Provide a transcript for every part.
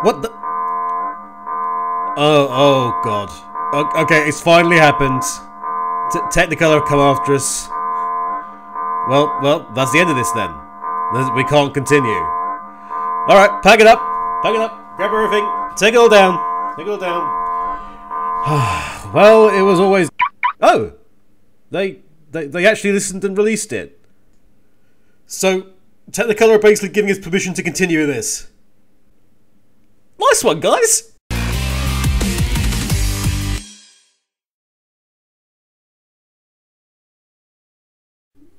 What the? Oh god. Okay, it's finally happened. Technicolor have come after us. Well, that's the end of this then. We can't continue. Alright, pack it up. Grab everything. Take it all down. Well, it was always... Oh! They actually listened and released it. So, Technicolor are basically giving us permission to continue this. Nice one, guys!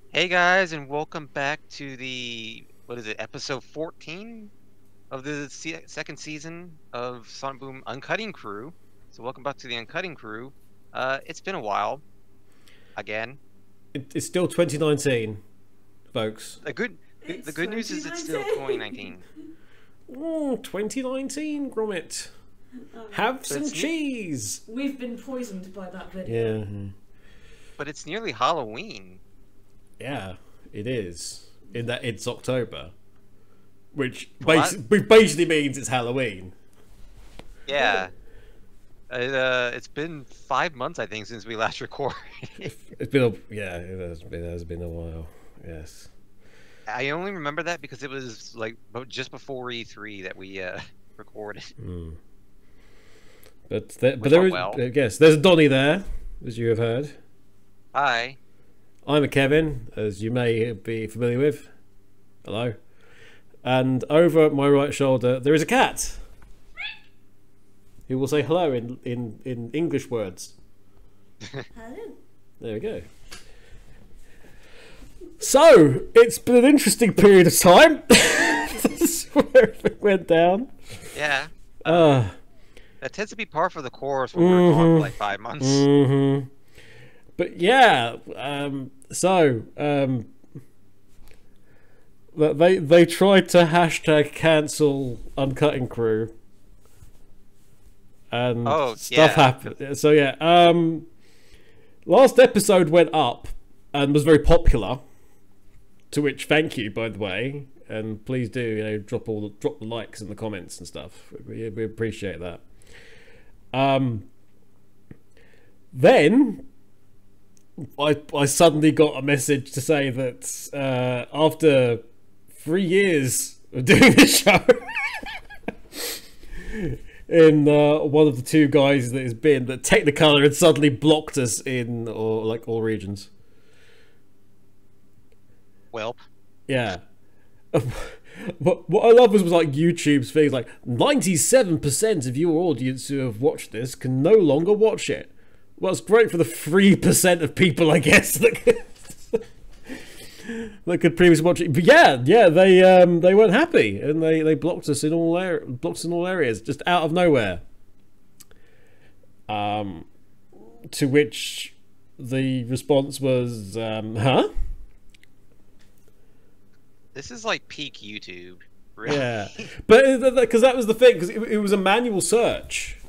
Hey guys, and welcome back to the, what is it, episode 14 of the second season of Sonic Boom Uncutting Crew. So welcome back to the Uncutting Crew. It's been a while, again. It's still 2019, folks. The good news is it's still 2019. 2019, Gromit. Have some cheese. We've been poisoned by that video. Yeah. But it's nearly Halloween. Yeah, it is. In that it's October. Which basically means it's Halloween. Yeah. It's been 5 months, I think, since we last recorded. It has been a while. Yes. I only remember that because it was like just before E3 that we recorded. But there is, yes, there's Donnie there, as you have heard. Hi. I'm a Kevin, as you may be familiar with. Hello. And over my right shoulder, there is a cat. Who will say hello in English words. Hello. There we go. So, it's been an interesting period of time. That's where it went down. Yeah. That tends to be par for the course when we're gone for like 5 months. But yeah, they tried to hashtag cancel Uncutting Crew, and stuff happened. So yeah, last episode went up and was very popular. To which, thank you, by the way, and please do drop the likes in the comments and stuff. We appreciate that. Then I suddenly got a message to say that after 3 years of doing this show, in one of the two guys that has been, that Technicolor had suddenly blocked us in all regions. Welp. Yeah. What I love was like YouTube's thing, like 97% of your audience who have watched this can no longer watch it. Well, it's great for the 3% of people, I guess, that could previously watch it. But yeah, they weren't happy, and they blocked us in all areas, just out of nowhere. To which the response was, huh? This is like peak YouTube, really. Yeah, but because that was the thing, because it was a manual search.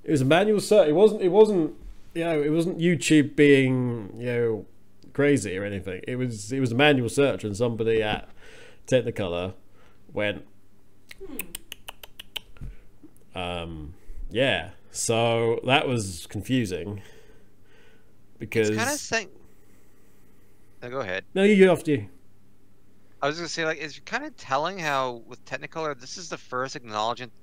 It was a manual search. It wasn't YouTube being crazy or anything. It was a manual search, and somebody at Technicolor went, yeah. So that was confusing because it's kind of saying. No, go ahead. No, you go after you. I was gonna say, like, it's kind of telling how with Technicolor, this is the first acknowledgement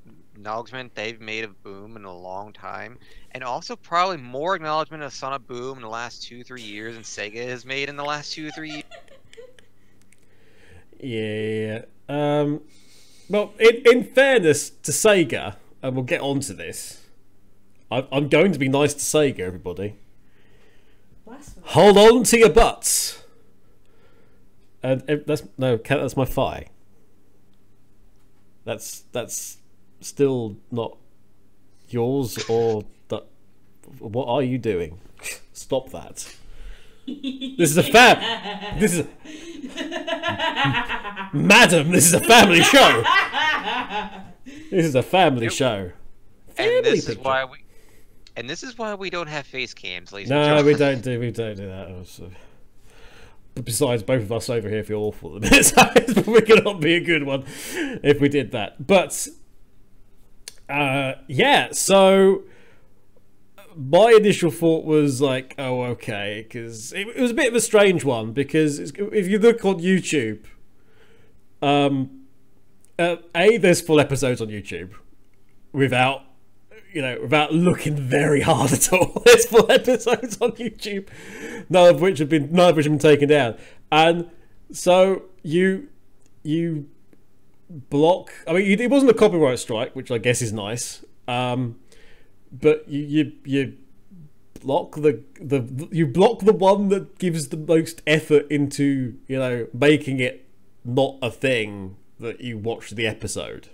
they've made of Boom in a long time, and also probably more acknowledgement of Sonic Boom in the last 2-3 years than Sega has made in the last 2-3 years. Yeah. Well, in fairness to Sega, and we'll get on to this, I'm going to be nice to Sega, everybody. Hold on to your butts. And that's my thigh. That's still not yours, or what are you doing? Stop that. This is a madam, this is a family show. This is a family show. And this is why we don't have face cams, ladies and No, gentlemen. we don't do that. Also. besides both of us over here feel awful. So it's probably going to not be a good one if we did that. But yeah, so my initial thought was like, oh, okay, because it was a bit of a strange one, because if you look on YouTube, there's full episodes on YouTube without looking very hard at all. There's full episodes on YouTube, none of which have been taken down, and so you block. I mean, it wasn't a copyright strike, which I guess is nice. But you block the one that gives the most effort into making it not a thing that you watch the episode.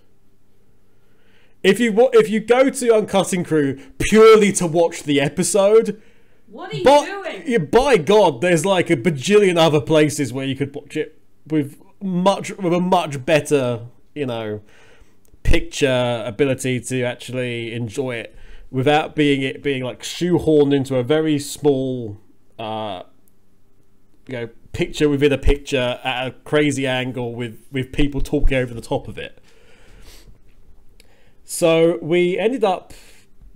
If you go to Uncutting Crew purely to watch the episode, what are you doing? By God, there's like a bajillion other places where you could watch it with a much better, picture ability to actually enjoy it without being like shoehorned into a very small, picture within a picture at a crazy angle with people talking over the top of it. So we ended up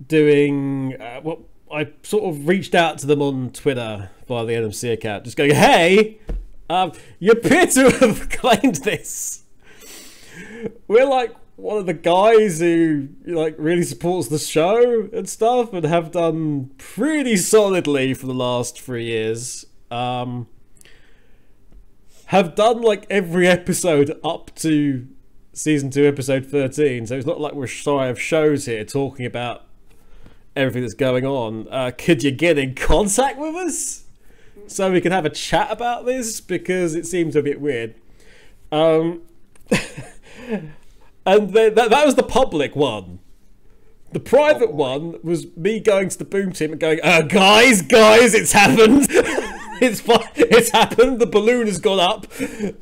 doing what I sort of reached out to them on Twitter via the NMC account, just going, hey, you appear to have claimed this. We're like one of the guys who really supports the show and stuff, and have done pretty solidly for the last 3 years. Have done like every episode up to season 2 episode 13, so it's not like we're shy of shows here talking about everything that's going on. Could you get in contact with us so we can have a chat about this, because it seems a bit weird. And then that was the public one. The private one was me going to the boom team and going, guys, it's happened. It's happened. The balloon has gone up. You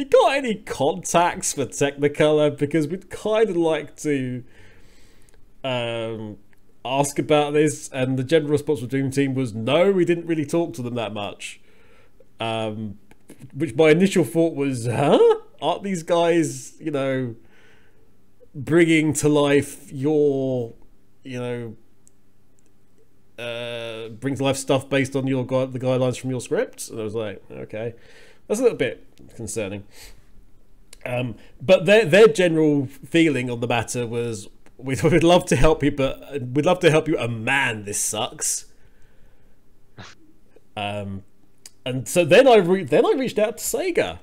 got any contacts for Technicolor? Because we'd kind of like to ask about this. And the general response from Doom Team was, no, we didn't really talk to them that much. Which my initial thought was, aren't these guys, bringing to life your, bring to life stuff based on the guidelines from your script? And I was like, okay, that's a little bit concerning. But their general feeling on the matter was, we'd love to help you, but we'd love to help you. Man, this sucks. And so then I reached out to SEGA,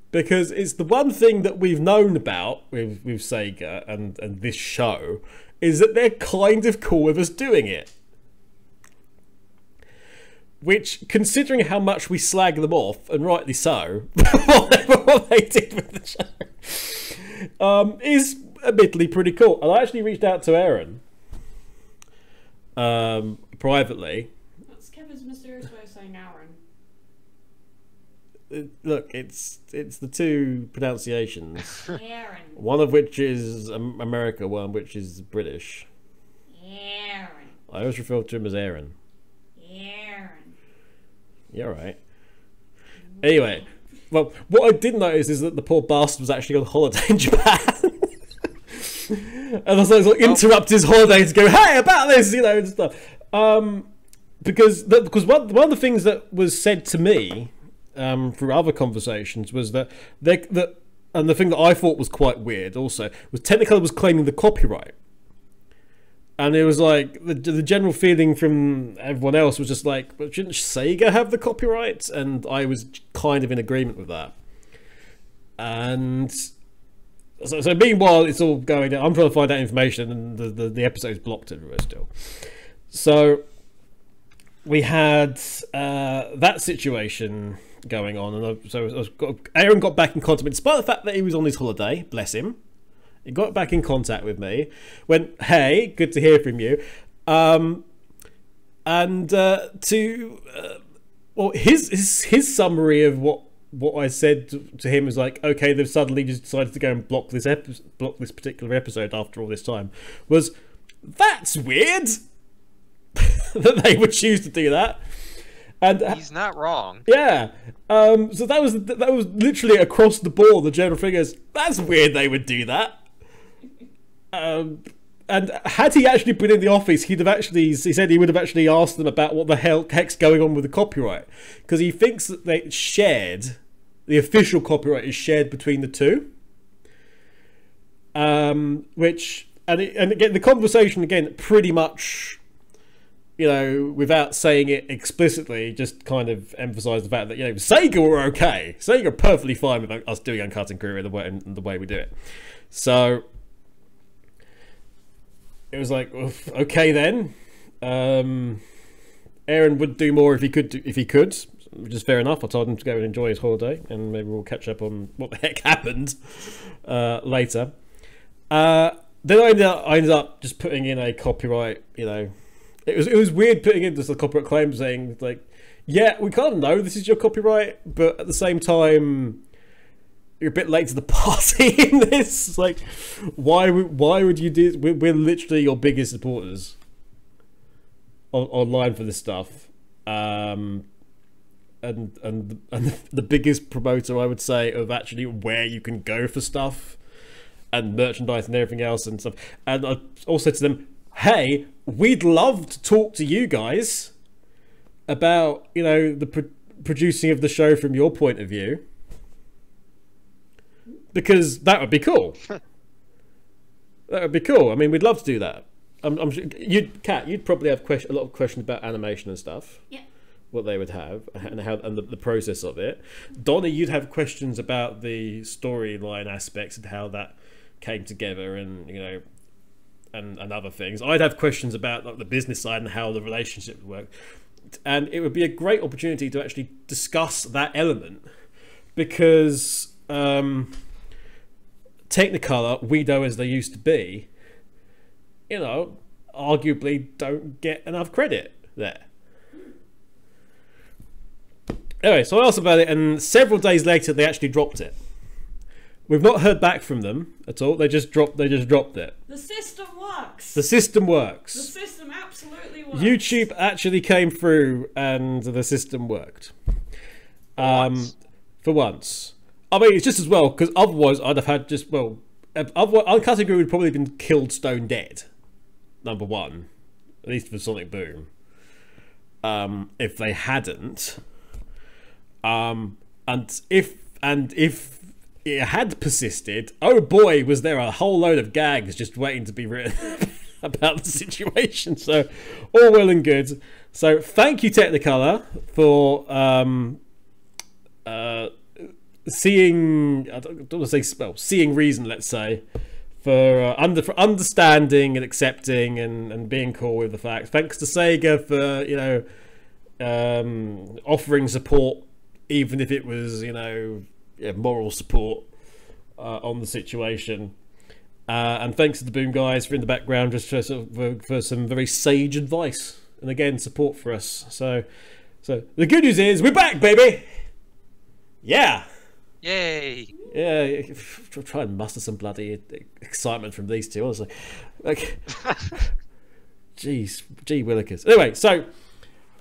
because it's the one thing that we've known about with SEGA and this show is that they're kind of cool with us doing it. Which, considering how much we slag them off, and rightly so, what they did with the show, is admittedly pretty cool. And I actually reached out to Aaron privately. That's Kevin's mysterious way of saying Aaron. Look, it's the two pronunciations. Aaron. One of which is America, one which is British. Aaron. I always refer to him as Aaron. Aaron. You're right. Anyway, well, what I did notice is that the poor bastard was actually on holiday in Japan. And I was like, interrupt his holiday to go, hey, about this, and stuff. Because one of the things that was said to me through other conversations was that and the thing that I thought was quite weird also was Technicolor was claiming the copyright, and it was like the general feeling from everyone else was just like, well, shouldn't SEGA have the copyright? And I was kind of in agreement with that. And so meanwhile it's all going down, I'm trying to find out information, and the episode's blocked everywhere still. So we had that situation going on, and Aaron got back in contact with me, despite the fact that he was on his holiday, bless him. He got back in contact with me, went, hey, good to hear from you, his summary of what I said to him was like, okay, they've suddenly just decided to go and block this particular episode after all this time, was, that's weird that they would choose to do that. And he's not wrong. yeah, so that was literally across the board. The general figures. That's weird. They would do that. And had he actually been in the office, he said he would have actually asked them about what the heck's going on with the copyright, because he thinks that the official copyright is shared between the two. Which and again, the conversation again pretty much, without saying it explicitly, just kind of emphasised the fact that Sega were okay. Sega are perfectly fine with us doing Uncutting Crew in the way we do it. So it was like, okay then. Aaron would do more if he could, which is fair enough. I told him to go and enjoy his holiday, and maybe we'll catch up on what the heck happened later. Then I ended up just putting in a copyright. It was weird putting in just a copyright claim saying like, yeah, we kind of know this is your copyright, but at the same time, you're a bit late to the party in this. Like, why would you do? We're literally your biggest supporters online for this stuff, and the biggest promoter, I would say, of actually where you can go for stuff and merchandise and everything else and stuff. And I also to them, hey, we'd love to talk to you guys about the producing of the show from your point of view. Because that would be cool. That would be cool. I mean, we'd love to do that. I'm sure you'd probably have a lot of questions about animation and stuff. Yeah. What they would have and the process of it. Donnie, you'd have questions about the storyline aspects and how that came together, and and other things. I'd have questions about like the business side and how the relationship would work. And it would be a great opportunity to actually discuss that element, because Technicolor, Weedo as they used to be, arguably don't get enough credit there. Anyway, so I asked about it, and several days later they actually dropped it. We've not heard back from them at all. They just dropped it. The system works. The system works. The system absolutely works. YouTube actually came through, and the system worked. For once. I mean, it's just as well, because otherwise I'd have had Uncutting Crew would have probably been killed stone dead. Number one, at least for Sonic Boom. If they hadn't, and if it had persisted, oh boy, was there a whole load of gags just waiting to be written about the situation. So all well and good. So thank you, Technicolor, for seeing, I don't want to say, well, seeing reason, let's say, for understanding and accepting and being cool with the fact. Thanks to Sega for offering support, even if it was moral support on the situation. And thanks to the Boom guys for in the background just for some very sage advice and again support for us. So the good news is we're back, baby. Yeah. Yay! Yeah, try and muster some bloody excitement from these two, honestly. Like, gee willikers. Anyway, so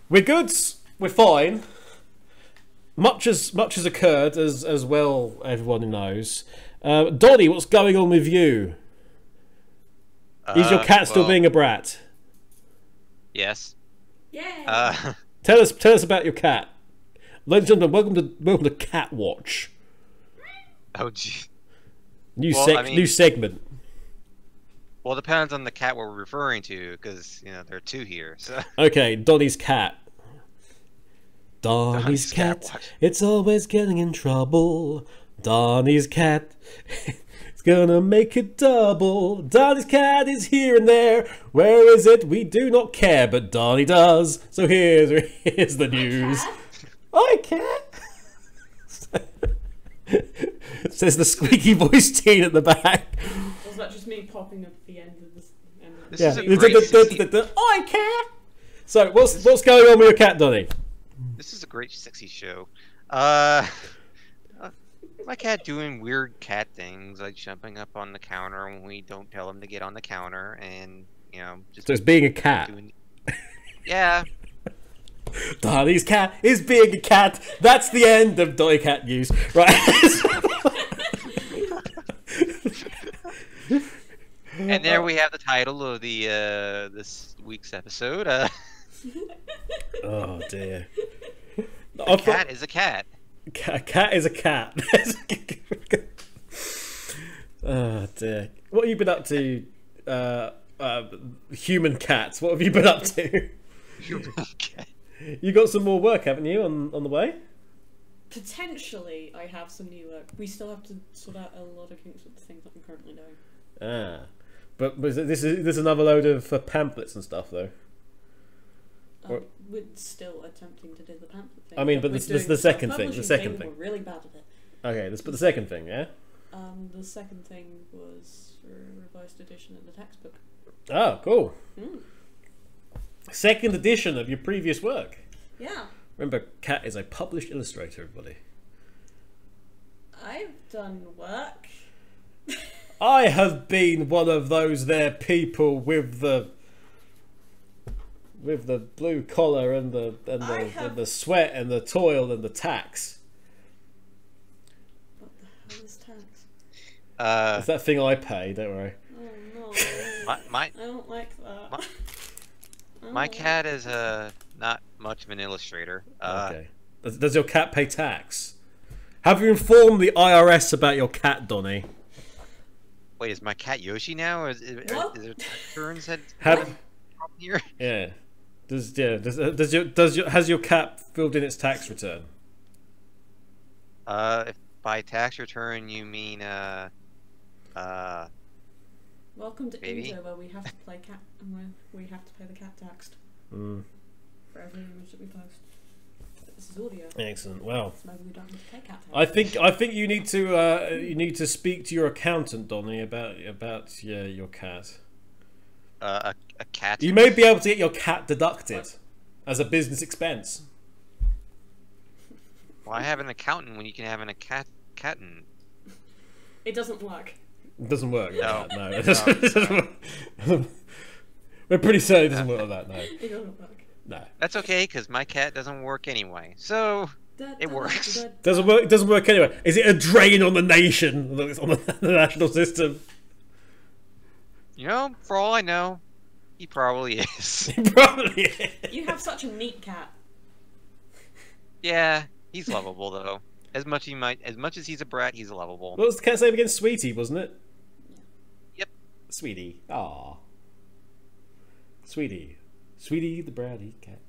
we're good. We're fine. Much has occurred, as well. Everyone knows. Donnie, what's going on with you? Is your cat still being a brat? Yes. Yeah. Tell us about your cat. Ladies and gentlemen, welcome to Cat Watch. Oh gee. New segment. Well, it depends on the cat we're referring to, because there are two here. So. Okay, Donnie's cat. Donnie's cat. It's always getting in trouble. Donnie's cat. It's gonna make it double. Donnie's cat is here and there. Where is it? We do not care, but Donnie does. So here's the news. Hi, cat. Says the squeaky voiced teen at the back. Was that just me popping up at the end of this? This is a great Hi, cat. So what's going on with your cat, Donnie? This is a great sexy show. My cat doing weird cat things, like jumping up on the counter when we don't tell him to get on the counter, and just. So it's being a cat. Yeah. Donnie's cat is being a cat. That's the end of Donnie Cat news. Right. And there we have the title of the this week's episode. Oh dear. A cat is a cat. A cat is a cat. Oh dear. What have you been up to? Human cats. What have you been up to? You got some more work, haven't you, on the way? Potentially, I have some new work. We still have to sort out a lot of kinks with the things that I'm currently doing. But this is another load of pamphlets and stuff, though. We're still attempting to do the pamphlet thing. I mean, but the second thing. The second thing. We're really bad at it. Okay, but the second thing, yeah. The second thing was a revised edition of the textbook. Oh, cool. Second edition of your previous work. Yeah. Remember, Kat is a published illustrator, everybody. I've done work. I have been one of those there people with the blue collar and the sweat and the toil and the tax. What the hell is tax? It's that thing I pay, don't worry. Oh no. I don't like that. My cat is not much of an illustrator. Okay. Does your cat pay tax? Have you informed the IRS about your cat, Donnie? Wait, is my cat Yoshi now, or is there tax returns here? Yeah. Has your cat filled in its tax return? If by tax return you mean Welcome to maybe? India, where we have to play cat, and where we have to pay the cat tax for every image that we post. This is audio. Excellent. Well, So maybe we don't have to pay cat tax. I think you need to speak to your accountant, Donnie, about your cat. A cat. You may be able to get your cat deducted as a business expense. Why have an accountant when you can have an accountant? It doesn't work. It doesn't work. No. No. It doesn't work. We're pretty certain it doesn't work like that. No. It doesn't work. No. That's okay, because my cat doesn't work anyway. So it works. Doesn't work. It doesn't work anyway. Is it a drain on the nation, on the national system? You know, for all I know, he probably is. It probably is. You have such a neat cat. Yeah, he's lovable though. As much as he's a brat, he's lovable. What was the cat's name again? Sweetie, wasn't it? Yep. Sweetie. Aww. Sweetie the brownie cat.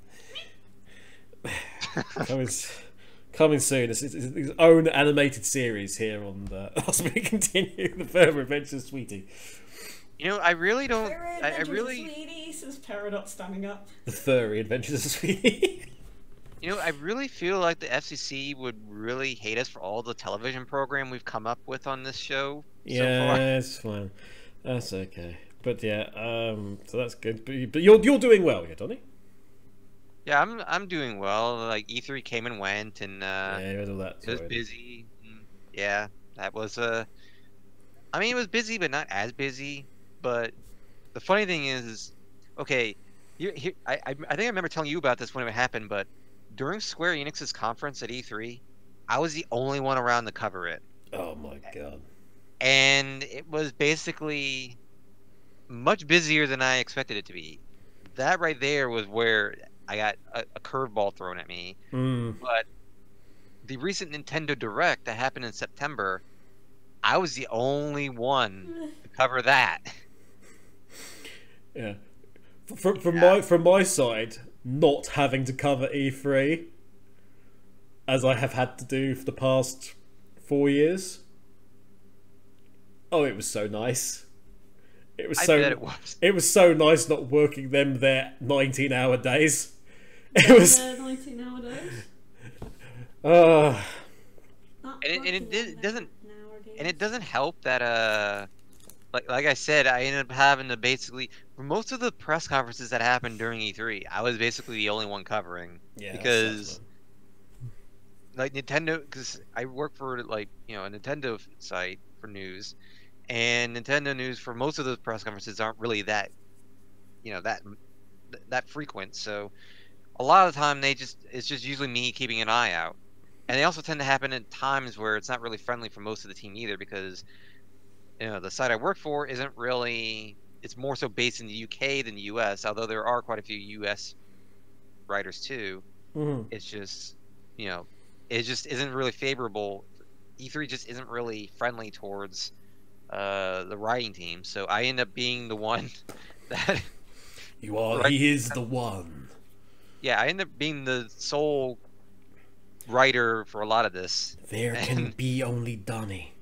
Coming soon. It's his own animated series here on the. As we continue the further adventures of Sweetie. You know, I really don't. I really. Sweetie, says Peridot standing up. The furry adventures of Sweetie. You know, I really feel like the FCC would really hate us for all the television program we've come up with on this show. Yeah, so far. it's fine. That's okay. But yeah, so that's good. But you're doing well, yeah, Donnie? Yeah, I'm doing well. Like E3 came and went, and Yeah, you had all that. it was busy. Yeah, that was I mean, it was busy, but not as busy. But the funny thing is okay. I think I remember telling you about this when it happened, but during Square Enix's conference at E3, I was the only one around to cover it. Oh my god. And it was basically much busier than I expected it to be. That right there was where I got a curveball thrown at me. But the recent Nintendo Direct that happened in September, I was the only one to cover that. Yeah. From my side, not having to cover E3 as I have had to do for the past 4 years. Oh, it was so nice. It was so. I bet it was. It was so nice not working them their 19-hour days. It was. 19-hour days. And it doesn't help that like I said, I ended up having to basically, for most of the press conferences that happened during E3, I was basically the only one covering. Yeah, because like Nintendo, because I work for like a Nintendo site for news, and Nintendo news for most of those press conferences aren't really that that frequent. So a lot of the time it's just usually me keeping an eye out. And they also tend to happen at times where it's not really friendly for most of the team either, because the site I work for isn't really. It's more so based in the UK than the US, although there are quite a few US writers too. Mm-hmm. It's just it just isn't really favorable. E3 just isn't really friendly towards the writing team, so I end up being the one that you are. He is the one. Yeah, I end up being the sole writer for a lot of this. There can be only Donnie.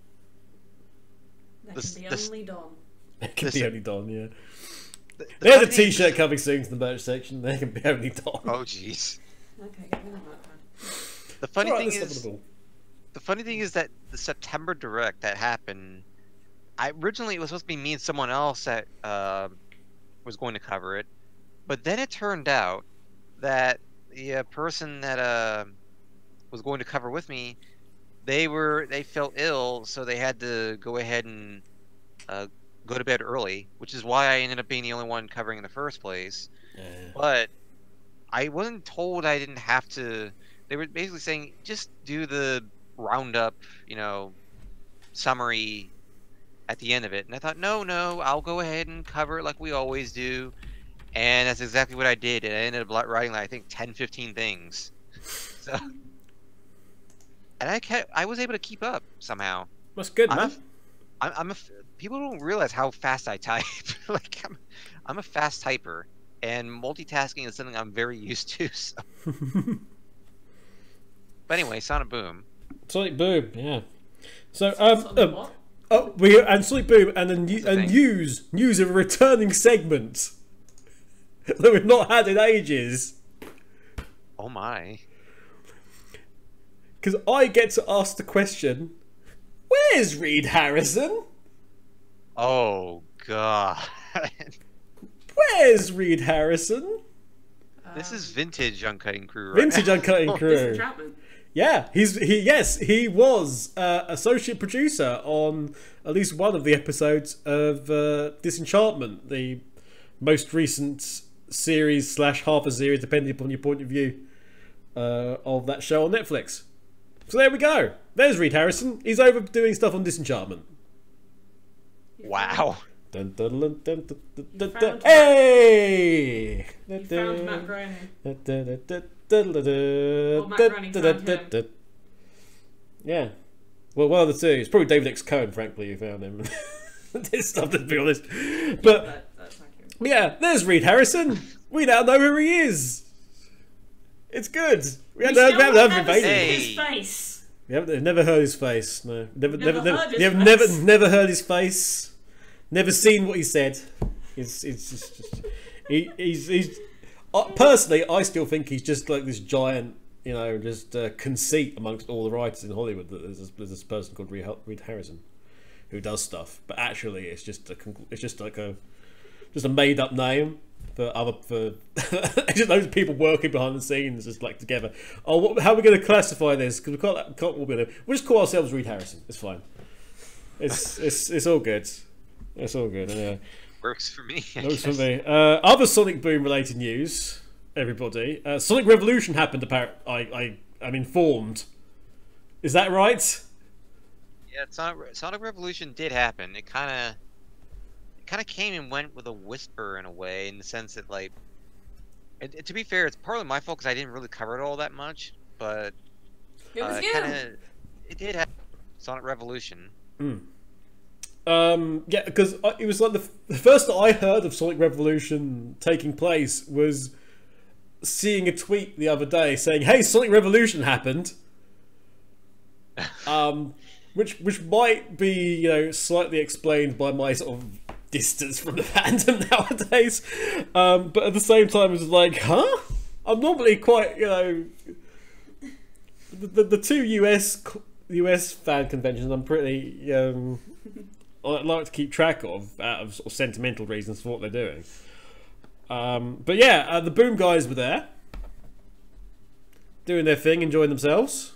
There can be only Don. There can be only Don, yeah. There's a t-shirt coming soon to the merch section. There can be only Don. Oh, jeez. Okay, get rid of that. The funny thing is that the September Direct that happened, originally it was supposed to be me and someone else that was going to cover it, but then it turned out that the person that was going to cover with me, they felt ill, so they had to go ahead and go to bed early, which is why I ended up being the only one covering in the first place. But I wasn't told I didn't have to. They were basically saying just do the roundup, summary at the end of it. And I thought, no, I'll go ahead and cover it like we always do. And that's exactly what I did. And I ended up writing, I think, 10, 15 things. So, and I was able to keep up somehow. That's good, man. People don't realize how fast I type. Like, I'm a fast typer, and multitasking is something I'm very used to. So. But anyway, Sonic Boom. Sonic Boom, yeah. So, What? and Sonic Boom, and news of a returning segment that we've not had in ages. Oh my! Because I get to ask the question, "Where's Reed Harrison?" Oh god! Where's Reed Harrison? This is vintage Uncutting Crew, right? Vintage Uncutting Crew. Yeah, he was associate producer on at least one of the episodes of Disenchantment, the most recent series / half a series, depending upon your point of view, of that show on Netflix. So there we go. There's Reed Harrison. He's over doing stuff on Disenchantment. Wow. Dun, dun, dun, dun, dun, dun, dun. Hey! You found Matt Groening. Yeah. Well, one of the two. It's probably David X. Cohen, frankly, who found him. This stuff, to be honest. But That's accurate. yeah, there's Reed Harrison. We now know who he is. It's good. We haven't heard his face. We haven't never heard his face. No, never heard his face. Never seen what he said. He's personally, I still think he's just like this giant, just conceit amongst all the writers in Hollywood that there's this person called Reed Harrison who does stuff, but actually it's just a made up name for just those people working behind the scenes, just like together. Oh, how are we going to classify this? Because we'll just call ourselves Reed Harrison. It's fine. It's all good. It's all good. Yeah. Works for me. Works for me. Other Sonic Boom related news, everybody. Sonic Revolution happened. Apparently, I'm informed. Is that right? Yeah, Sonic Revolution did happen. It kind of came and went with a whisper in a way, in the sense that, like, to be fair, it's partly my fault because I didn't really cover it all that much. But It was it did happen. Sonic Revolution. Yeah, because it was like the first that I heard of Sonic Revolution taking place was seeing a tweet the other day saying, "Hey, Sonic Revolution happened," which might be slightly explained by my sort of distance from the fandom nowadays, but at the same time, it was like, huh? I'm normally quite the two US fan conventions. I'm pretty I like to keep track of out of sort of sentimental reasons for what they're doing. But yeah, the Boom guys were there, doing their thing, enjoying themselves.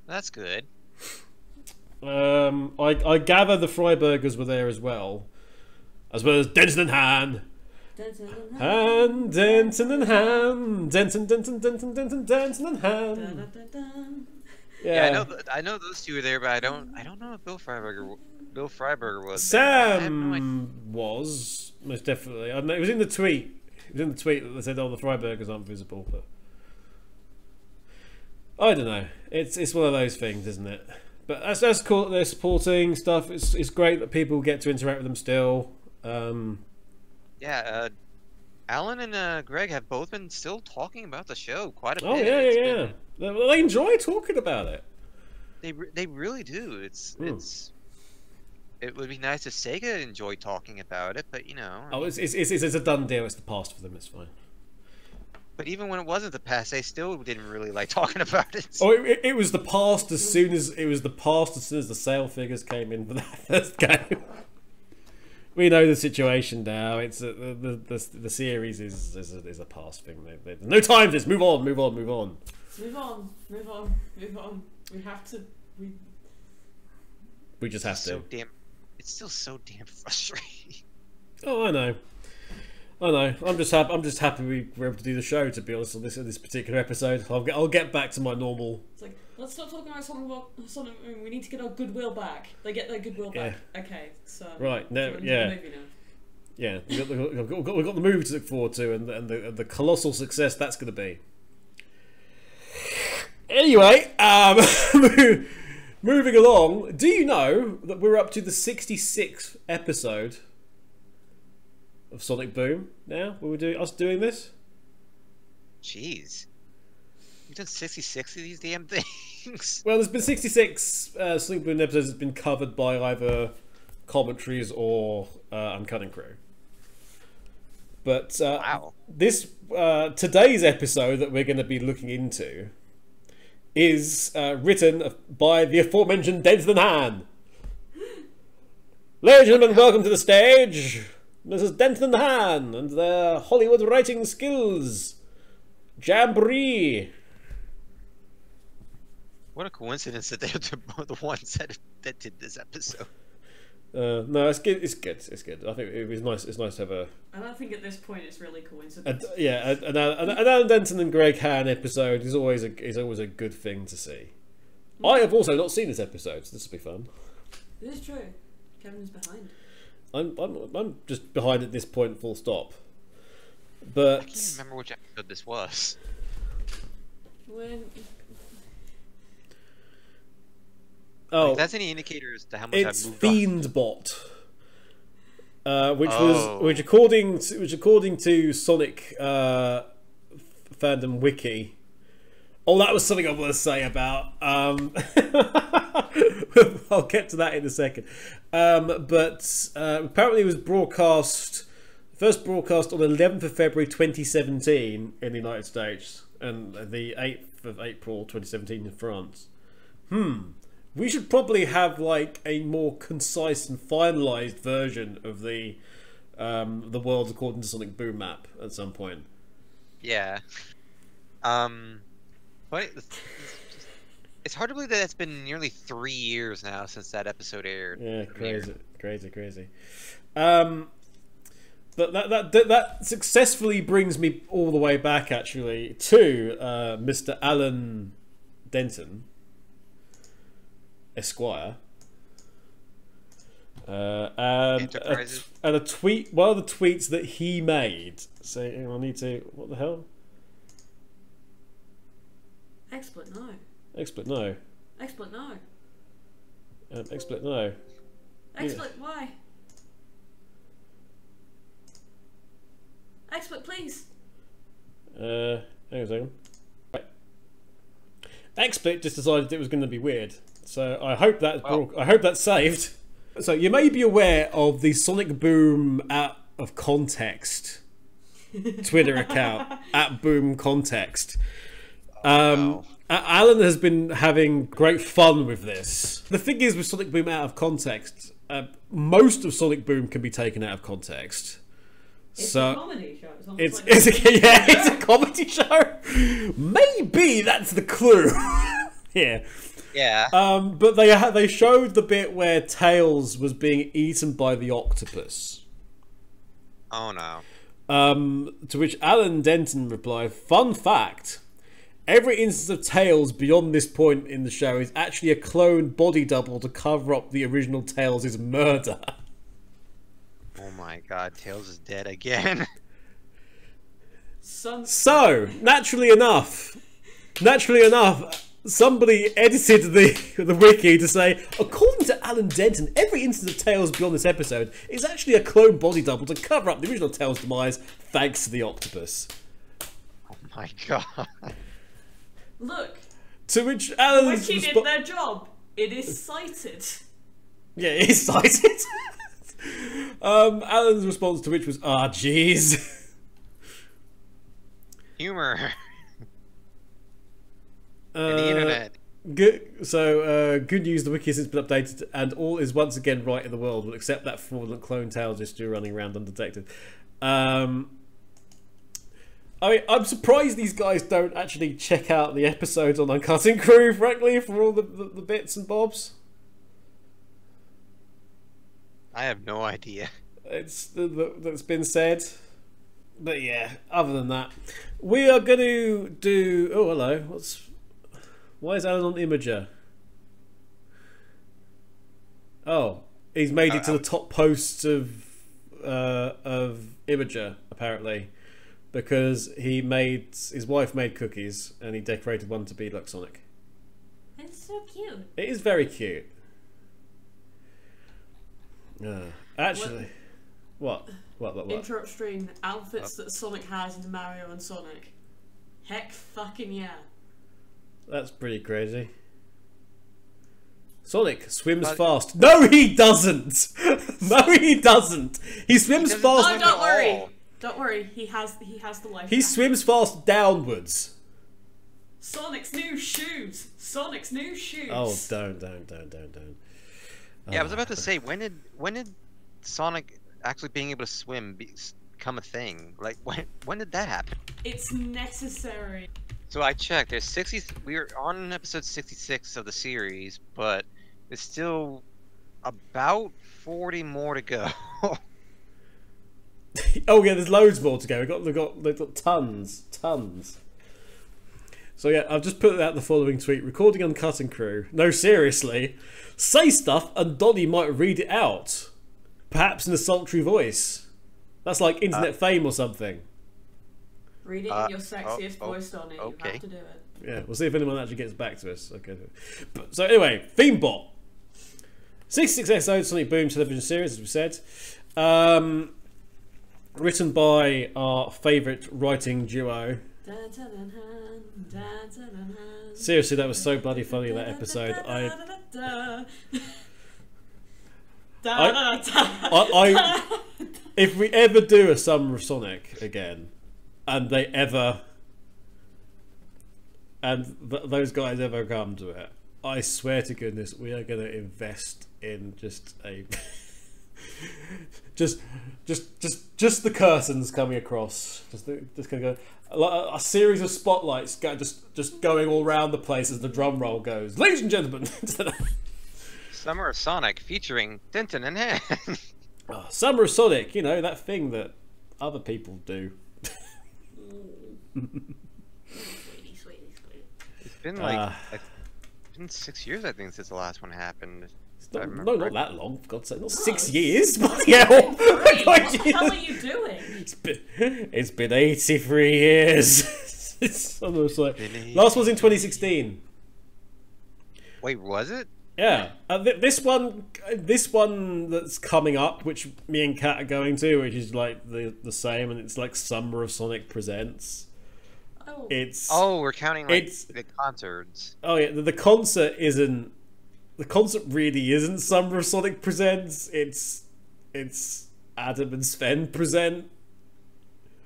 That's good. I gather the Freiburgers were there as well as Denton Hahn Han, Denton and Han, Denton and Han. Yeah, I know those two are there, but I don't know if Bill Freiberger was. Sam was most definitely. I know, it was in the tweet. It was in the tweet that they said, "Oh, the Freibergers aren't visible," but I don't know. It's one of those things, isn't it? But that's cool that they're supporting stuff. It's great that people get to interact with them still. Yeah, Alan and Greg have both been still talking about the show quite a bit. Oh yeah. They enjoy talking about it. They really do. It would be nice if SEGA enjoyed talking about it, but you know. Oh, it's a done deal. It's the past for them. It's fine. But even when it wasn't the past, they still didn't really like talking about it. Oh, it was the past as soon as the sale figures came in for that first game. We know the situation now. It's the series is a past thing. There's no time for this. Move on. Move on. We have to. We just have to. It's still so damn frustrating. Oh, I know. I'm just happy we were able to do the show. To be honest, on this particular episode, I'll get back to my normal. It's like, let's stop talking about Sonic. We need to get our goodwill back. They get their goodwill back. Okay, so right now, yeah. We've got the movie to look forward to, and the colossal success that's going to be. Anyway, moving along. Do you know that we're up to the 66th episode of Sonic Boom now? Will we do us doing this? Jeez, you've done 66 of these damn things. Well, there's been 66 Sonic Boom episodes that's been covered by either commentaries or Uncutting Crew. But wow. This today's episode that we're going to be looking into is written by the aforementioned Denton Hahn. Ladies and gentlemen, welcome to the stage. This is Denton Hahn and their Hollywood writing skills. Jamboree. What a coincidence that they're the ones that did this episode. No, it's good. It's good. I think it was nice. It's nice to have a. I don't think at this point it's really coincidence. An Alan Denton and Greg Hahn episode is always a good thing to see. I have also not seen this episode, so this will be fun. It is true. Kevin is behind. I'm just behind at this point, full stop. But I can't remember which episode this was. When. Oh, if that's any indicator as to how much it's I've moved Fiendbot, which according to Sonic fandom wiki. Oh, that was something I want to say about. I'll get to that in a second. But apparently it was first broadcast on 11th of February 2017 in the United States and the 8th of April 2017 in France. We should probably have like a more concise and finalised version of the world according to Sonic Boom map at some point. Yeah. But it's hard to believe that it's been nearly 3 years now since that episode aired. Yeah, crazy. But that successfully brings me all the way back actually to Mr. Alan Denton, Esquire, and a tweet. One of the tweets that he made. So I need to. What the hell? XSplit no. XSplit no. XSplit no. XSplit no. XSplit why? XSplit please. Hang on a second. Right. XSplit just decided it was going to be weird. So I hope that's saved. So you may be aware of the Sonic Boom out of context Twitter account at Boom Context. Alan has been having great fun with this. The thing is with Sonic Boom out of context, most of Sonic Boom can be taken out of context. It's a comedy show. It's a comedy show. Maybe that's the clue. Yeah. Yeah. But they showed the bit where Tails was being eaten by the octopus. Oh no. To which Alan Denton replied, "Fun fact. Every instance of Tails beyond this point in the show is actually a clone body double to cover up the original Tails' murder." Oh my god, Tails is dead again. So, naturally enough, somebody edited the wiki to say, according to Alan Denton, every instance of Tails beyond this episode is actually a clone body double to cover up the original Tails' demise, thanks to the octopus. Oh my god. Look. To which Alan's Wiki did their job. It is cited. Yeah, it is cited. Alan's response to which was, jeez. Humor. And the internet. Good. So, good news, the wiki has since been updated and all is once again right in the world, will accept that fraudulent clone Tails is still running around undetected. I mean, I'm surprised these guys don't actually check out the episodes on Uncutting Crew, frankly, for all the bits and bobs. I have no idea. That's been said. But yeah, other than that, we are going to do... Oh, hello. Why is Alan on Imager? Oh, he's made it to the top posts of Imager, apparently, because his wife made cookies and he decorated one to be like Sonic. It's so cute. It is very cute. Actually, what? Interrupt stream. Outfits that Sonic has in Mario and Sonic. Heck fucking yeah. That's pretty crazy. Sonic swims fast. No, he doesn't. No, he doesn't. He swims fast. Oh, don't worry. Don't worry. He has the life. He swims fast downwards. Sonic's new shoes. Sonic's new shoes. Oh, don't. Yeah, I was about to say, when did Sonic actually being able to swim become a thing? Like, when did that happen? It's necessary. So I checked. There's 60. We are on episode 66 of the series, but there's still about 40 more to go. Oh yeah, there's loads more to go. They've got tons. So yeah, I've just put out the following tweet: recording Uncutting Crew. No, seriously, say stuff and Donnie might read it out, perhaps in a sultry voice. That's like internet fame or something. Read it in your sexiest voice, Donnie. You have to do it. Yeah, we'll see if anyone actually gets back to us. Okay. So anyway, Fiendbot. 66 episodes, Sonic Boom television series, as we said. Written by our favourite writing duo. Seriously, that was so bloody funny, that episode. If we ever do a Summer of Sonic again, and they ever, those guys ever come to it, I swear to goodness, we are going to invest in just a, just the curtains coming across, just going to go, a series of spotlights, just going all around the place as the drum roll goes. Ladies and gentlemen, Summer of Sonic featuring Denton and Hahn. Summer of Sonic, you know, that thing that other people do. Sweetie. It's been like it's been 6 years, I think, since the last one happened. Not that long, for God's sake. Not 6 years. Bloody hell. What the hell are you doing? It's been 83 years. It's almost like last was in 2016. Wait, was it? Yeah, this one that's coming up, which me and Kat are going to, which is like the same, and it's like Summer of Sonic Presents. Oh, we're counting like the concerts. Oh yeah, the concert isn't. The concert really isn't Summer of Sonic Presents. It's Adam and Sven present.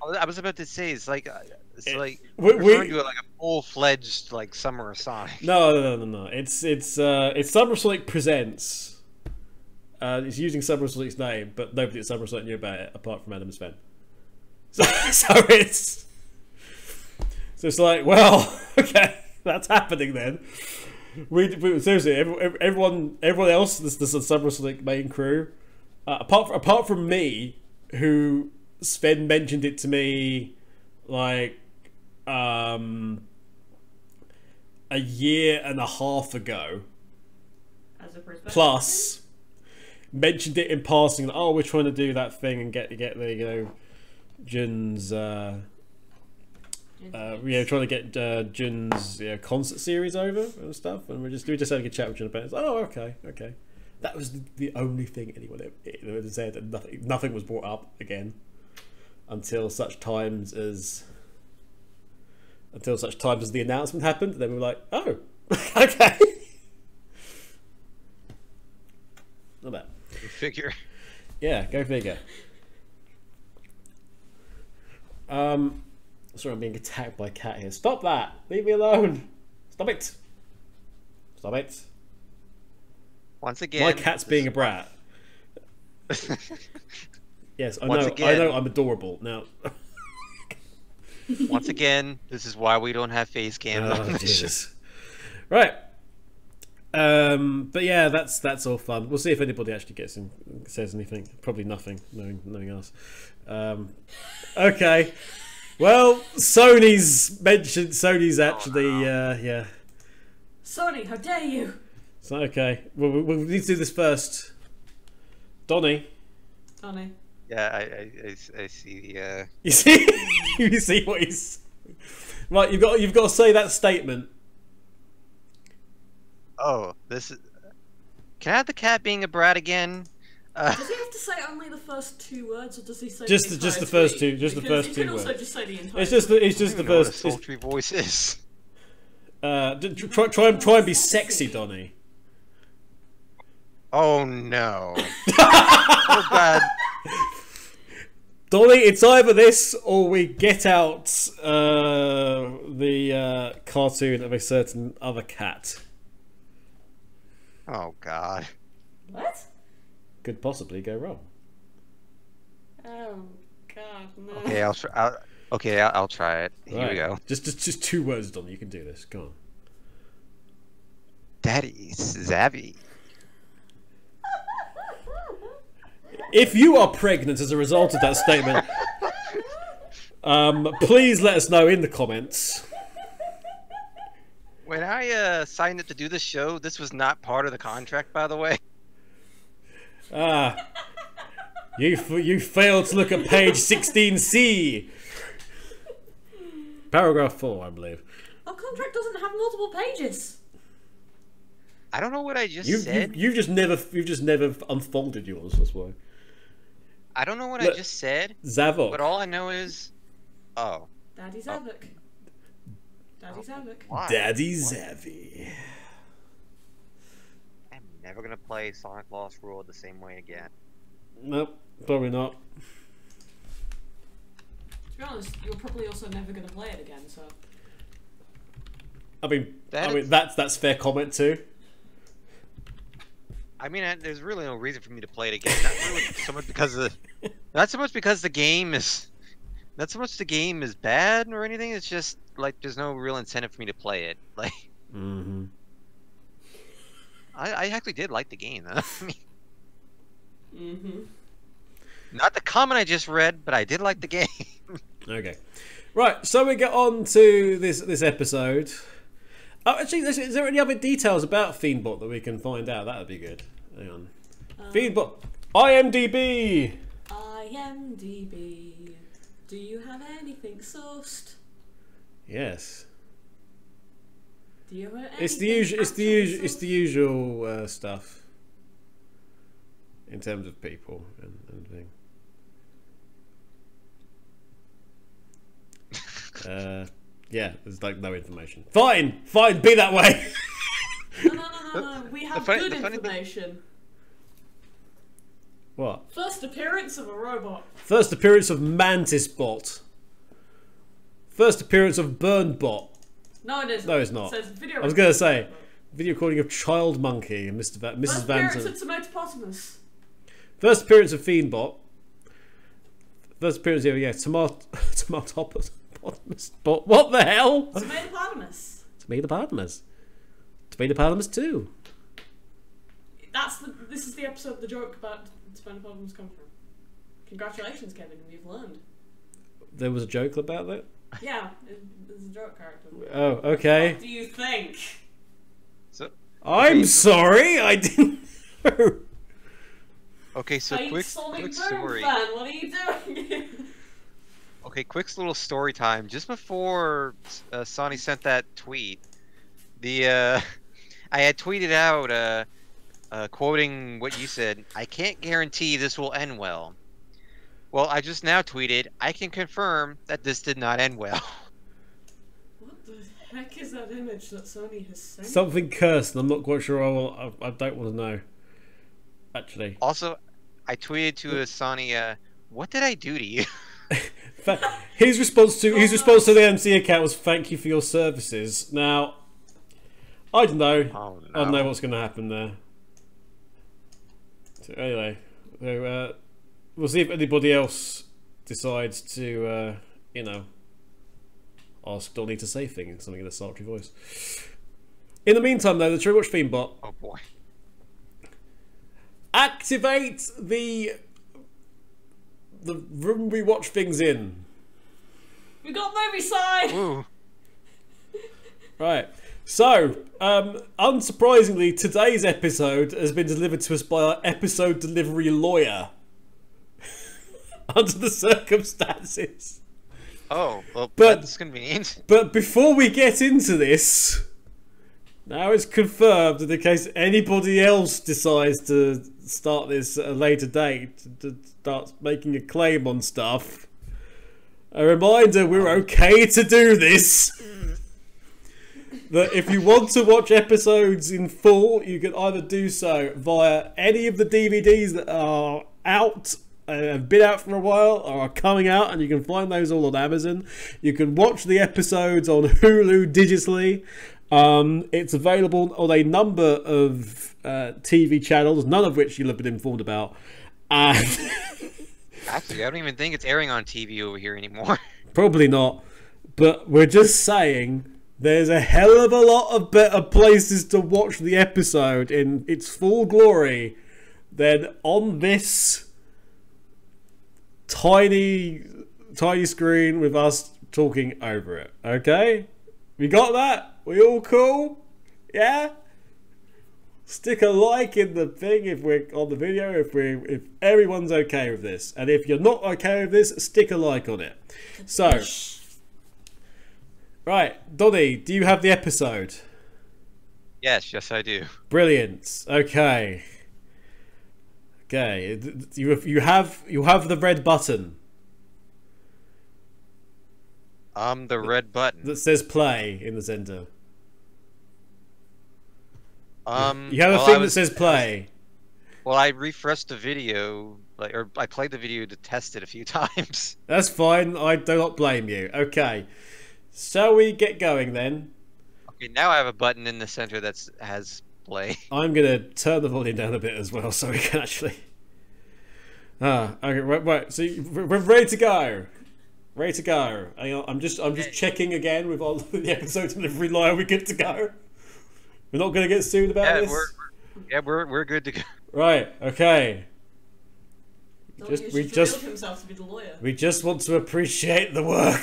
I was about to say it's like we're referring to it like a full-fledged like Summer of Sonic. No. It's Summer of Sonic Presents. It's using Summer of Sonic's name, but nobody at Summer of Sonic knew about it apart from Adam and Sven. So it's like, well, okay, that's happening then. We seriously, everyone else, this Summer of Sonic main crew, apart from me, who Sven mentioned it to me like a year and a half ago. As a perspective. Plus, mentioned it in passing. Oh, we're trying to do that thing and get the Jun's. Trying to get Jun's concert series over and stuff, and we just having a chat with Jun about it. Oh, okay. That was the only thing anyone ever said, and nothing was brought up again until such times as the announcement happened. Then we were like, oh, okay. Not bad. Go figure. Yeah, go figure. Sorry, I'm being attacked by a cat here. Stop that! Leave me alone! Stop it! Stop it! Once again, my cat's being a brat. Yes, I Once know. again, I know. I'm adorable now. Once again, this is why we don't have face cams. Oh, Jesus. Right. But yeah, that's all fun. We'll see if anybody actually says anything. Probably nothing, knowing us. Okay. Well, Sony's actually, yeah. Sony, how dare you? So, okay. Well, we'll need to do this first. Donnie. Yeah, I see the. You see, you see what he's. Right, you've got to say that statement. Oh, this is. Can I have the cat being a brat again? Does he have to say only the first two words, or does he say just the first two? Just the first two words. Also just say the entire. It's just the first. What a sultry voice is. Try and be sexy, Donnie. Oh no! Oh god! Donnie, it's either this or we get out the cartoon of a certain other cat. Oh god! What? Could possibly go wrong. Oh god, no. Okay, I'll try it. Here we go. Just 2 words, Donnie. You can do this. Go on. Daddy, Zabby. If you are pregnant as a result of that statement, please let us know in the comments. When I signed up to do this show, this was not part of the contract, by the way. You failed to look at page 16C. Paragraph 4, I believe. Our contract doesn't have multiple pages. I don't know what I just said. You've just never unfolded yours. That's why. I don't know what I just said. Zavok. But all I know is, Daddy Zavok. Daddy Zavok. Why? Daddy Zavy. I'm never gonna play Sonic Lost World the same way again. Nope, probably not. To be honest, you're probably also never going to play it again. So. I mean that's fair comment too. I mean, there's really no reason for me to play it again. Not really so much because of not so much because the game is, not so much the game is bad or anything. It's just like there's no real incentive for me to play it. Like, I actually did like the game though. I mean, not the comment I just read, but I did like the game. Okay, right. So we get on to this episode. Oh, actually, is there any other details about Fiendbot that we can find out? That would be good. Hang on. Fiendbot. IMDb. IMDb. Do you have anything sourced? Yes. Do you have anything It's the usual stuff in terms of people and things. Yeah, there's like no information. Fine, be that way. No. We have good information. What? First appearance of a robot. First appearance of Mantis Bot. First appearance of Burn Bot. No, it isn't. No, it's not. It says video I was going to say video recording of Child Monkey and Mrs. First Vanton. appearance of Tomatopotamus. First appearance of Fiendbot. First appearance of Tomatopotamus. But what the hell? Tomatopotamus. Tomatopotamus 2. This is the episode the joke about Tomatopotamus come from. Congratulations, Kevin. We've learned. There was a joke about that? Yeah, there's a joke character. Oh, okay. What do you think? So I'm sorry, I didn't know. okay, so quick story. Fan, what are you doing? Okay, quick little story time. Just before Sonny sent that tweet, I had tweeted out quoting what you said. I can't guarantee this will end well. Well, I just now tweeted. I can confirm that this did not end well. What the heck is that image that Sony has sent? Something cursed, and I'm not quite sure. I don't want to know. Actually. Also, I tweeted to Sonny. What did I do to you? His response to the MC account was "Thank you for your services." Now, I don't know. Oh, no. I don't know what's going to happen there. So anyway, we'll see if anybody else decides to, ask Donnie to say things, something in a sultry voice. In the meantime, though, the True Watch Fiendbot. Oh boy! Activate the room we watch things in. We got movie side. Ooh. Right. So, unsurprisingly, today's episode has been delivered to us by our episode delivery lawyer. Under the circumstances. Oh, well, But- that's convenient. But before we get into this, now it's confirmed that in case anybody else decides to start this at a later date, to start making a claim on stuff, a reminder we're okay to do this. That if you want to watch episodes in full, you can either do so via any of the DVDs that are out, have been out for a while, or are coming out, and you can find those all on Amazon. You can watch the episodes on Hulu digitally. It's available on a number of TV channels, none of which you'll have been informed about. And Actually, I don't even think it's airing on TV over here anymore. probably not. But we're just saying there's a hell of a lot of better places to watch the episode in its full glory than on this tiny screen with us talking over it. Okay? We got that? We all cool? Yeah? Stick a like in the thing if we're on the video, if everyone's okay with this. And if you're not okay with this, stick a like on it. So, right, Donnie, do you have the episode? Yes, I do. Brilliant. Okay. Okay. You have the red button. The red button. That says play in the center. You have a well, thing that says play. Well, I refreshed the video, or I played the video to test it a few times. That's fine. I do not blame you. Okay. Shall we get going then? Okay, now I have a button in the center that has play. I'm going to turn the volume down a bit as well so we can actually... okay, right. So we're ready to go. Ready to go. Hang on, I'm just checking again with all the episode delivery line. We're good to go. We're not going to get sued about this. We're good to go. Right. Okay. We just himself to be the lawyer. We just want to appreciate the work.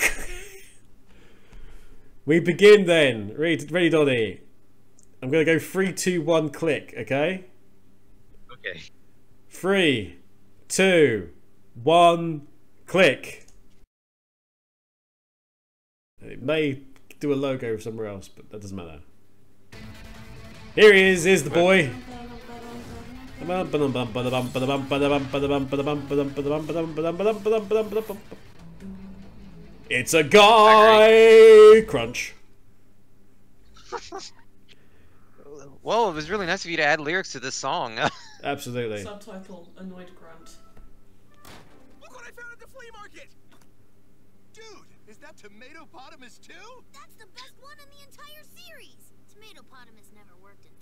We begin then. Ready, Donnie? I'm going to go 3, 2, 1, click. Okay. Okay. 3, 2, 1, click. It may do a logo somewhere else, but that doesn't matter. Here he is. Here's the boy. It's a guy crunch. Well, it was really nice of you to add lyrics to this song. Absolutely. Subtitle: Annoyed Grunt. Look what I found at the flea market! Dude, is that Tomatopotamus too? That's the best one in the entire series. Tomatopotamus never worked in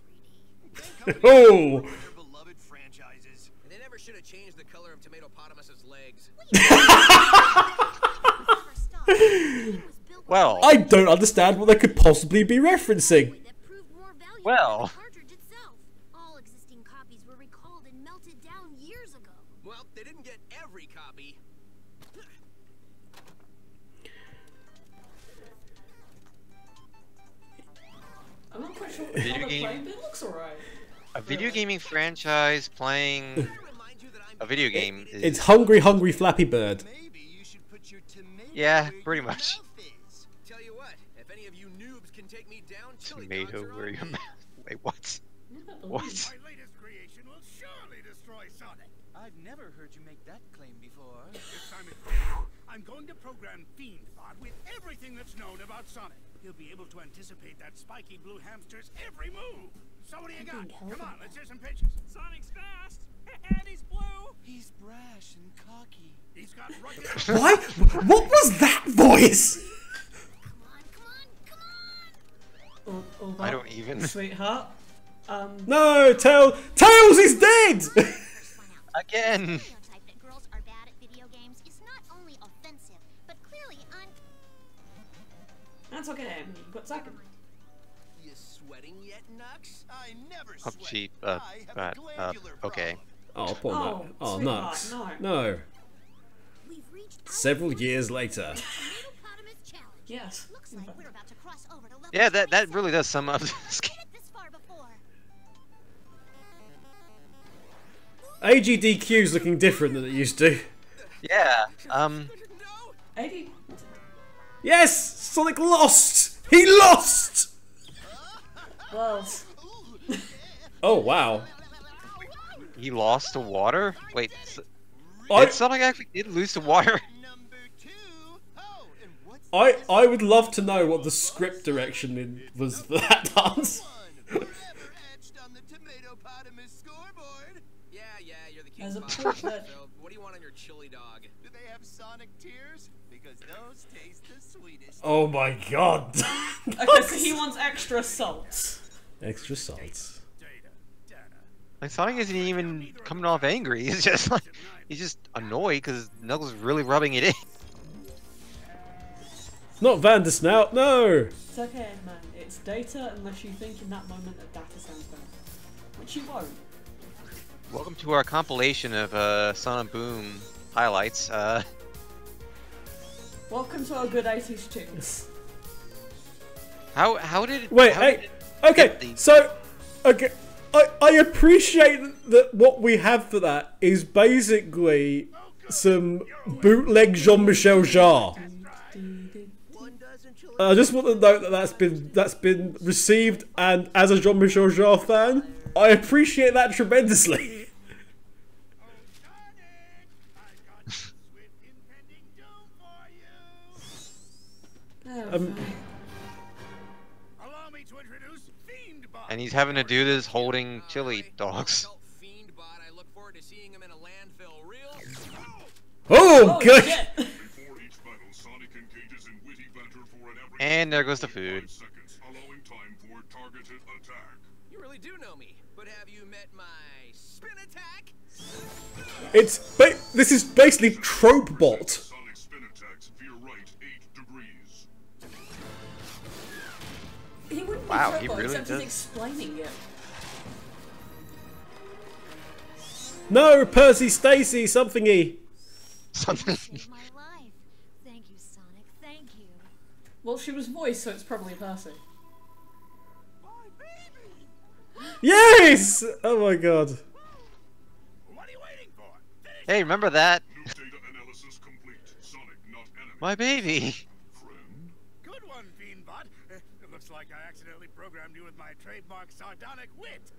3D. Oh! Their beloved franchises. And they never should have changed the color of Tomatopotamus's legs. Well, I don't understand what they could possibly be referencing. Well. All existing copies were recalled and melted down years ago. Well, they didn't get every copy. I'm not quite sure what Video color game- playing, but it looks alright. A video gaming franchise playing a video game is... It's Hungry Hungry Flappy Bird. Maybe you should put your tomato Yeah, where pretty your much. mouth is. Tell you what, if any of you noobs can take me down, chili Tomato dogs are where on your me. mouth... Wait, what? What? My latest creation will surely destroy Sonic. I've never heard you make that claim before. This time I'm going to program Fiendbot with everything that's known about Sonic. He'll be able to anticipate that spiky blue hamster's every move. So what do you got? Come on, let's hear some pitches. Sonic's fast, and he's blue. He's brash and cocky. He's got rugged... Why? What was that voice? Come on, come on, come on! All I that, don't even... Sweetheart. No, Tails is dead. Again! Stereotype that girls are bad at video games is not only offensive, but clearly That's okay, Emmy. You got second. You sweating yet, Nux? I never Oh, sweat. cheap. I have a glandular Okay. problem. Oh, poor Oh, Nut. Oh, sweetheart, nuts. no. No. We've reached Several years later. Tomatopotamus challenge. Yes. Looks like we're about to cross over to level Yeah, that 27. really does sum up this game. Made it this far before. AGDQ's looking different than it used to. Yeah, No! 80. Yes! Sonic lost! He lost! Well, Oh, wow. he lost to water? Wait, I, Sonic actually did lose to water? Number 2. Oh, and what's I would love to know what the script direction was for that dance. one forever etched on the Tomatopotamus scoreboard? Yeah, you're the As cute a spot. proof that- So, what do you want on your chili dog? Do they have Sonic tears? Because those taste the sweetest. Oh my god. okay, so he wants extra salt. Extra salts. Data. Like, Sonic isn't even coming off angry, he's just like, he's just annoyed because Knuckles is really rubbing it in. Not Vandersnout, no! It's okay, man. It's data unless you think in that moment that data sounds better. Which you won't. Welcome to our compilation of Sonic Boom highlights. Welcome to our good 80s tunes. How did... Wait, how hey, did- okay, get the- so, okay, I appreciate that what we have for that is basically some bootleg Jean-Michel Jarre. One dozen chili I just want to note that that's been received, and as a Jean-Michel Jarre fan, I appreciate that tremendously. Oh, fine. Allow me to introduce Fiendbot. And he's having to do this holding chili dogs. Tell Fiendbot I look forward to seeing him in a landfill real Oh, Oh, good! shit. Before each battle, Sonic engages in witty banter for an average And there goes the of food. 5 seconds, allowing time for targeted attack. You really do know me, but have you met my spin attack? This is basically trope bot. Sonic spin attacks veer right 8 degrees. He wouldn't be Wow, Turbo, he really except does. he's explaining it. No, Percy, Stacy, something-y. Something. Saved my life. Thank you, Sonic. Thank you. Well, she was voiced, so it's probably Percy. My baby. Yes! Oh my god. What are you waiting for? Finish Hey, remember that? New data analysis complete. Sonic not enemy. My baby. Friend. Good one, Fiendbot. It looks like I accidentally programmed you with my trademark sardonic wit.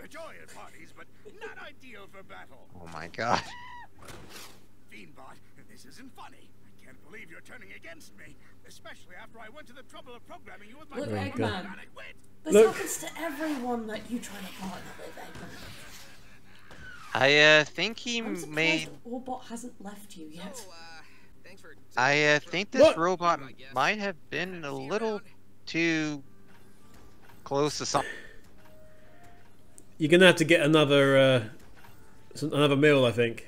The joy at parties, but not ideal for battle. Oh my god. Fiendbot, this isn't funny. I can't believe you're turning against me, especially after I went to the trouble of programming you with my Look, trademark Eggman. sardonic wit. This Look. happens to everyone that you try to partner with, Eggman. I think he I'm surprised made... Orbot hasn't left you yet. Oh, thanks for I think this What? robot might have been a little too close to something. You're gonna have to get another meal, I think.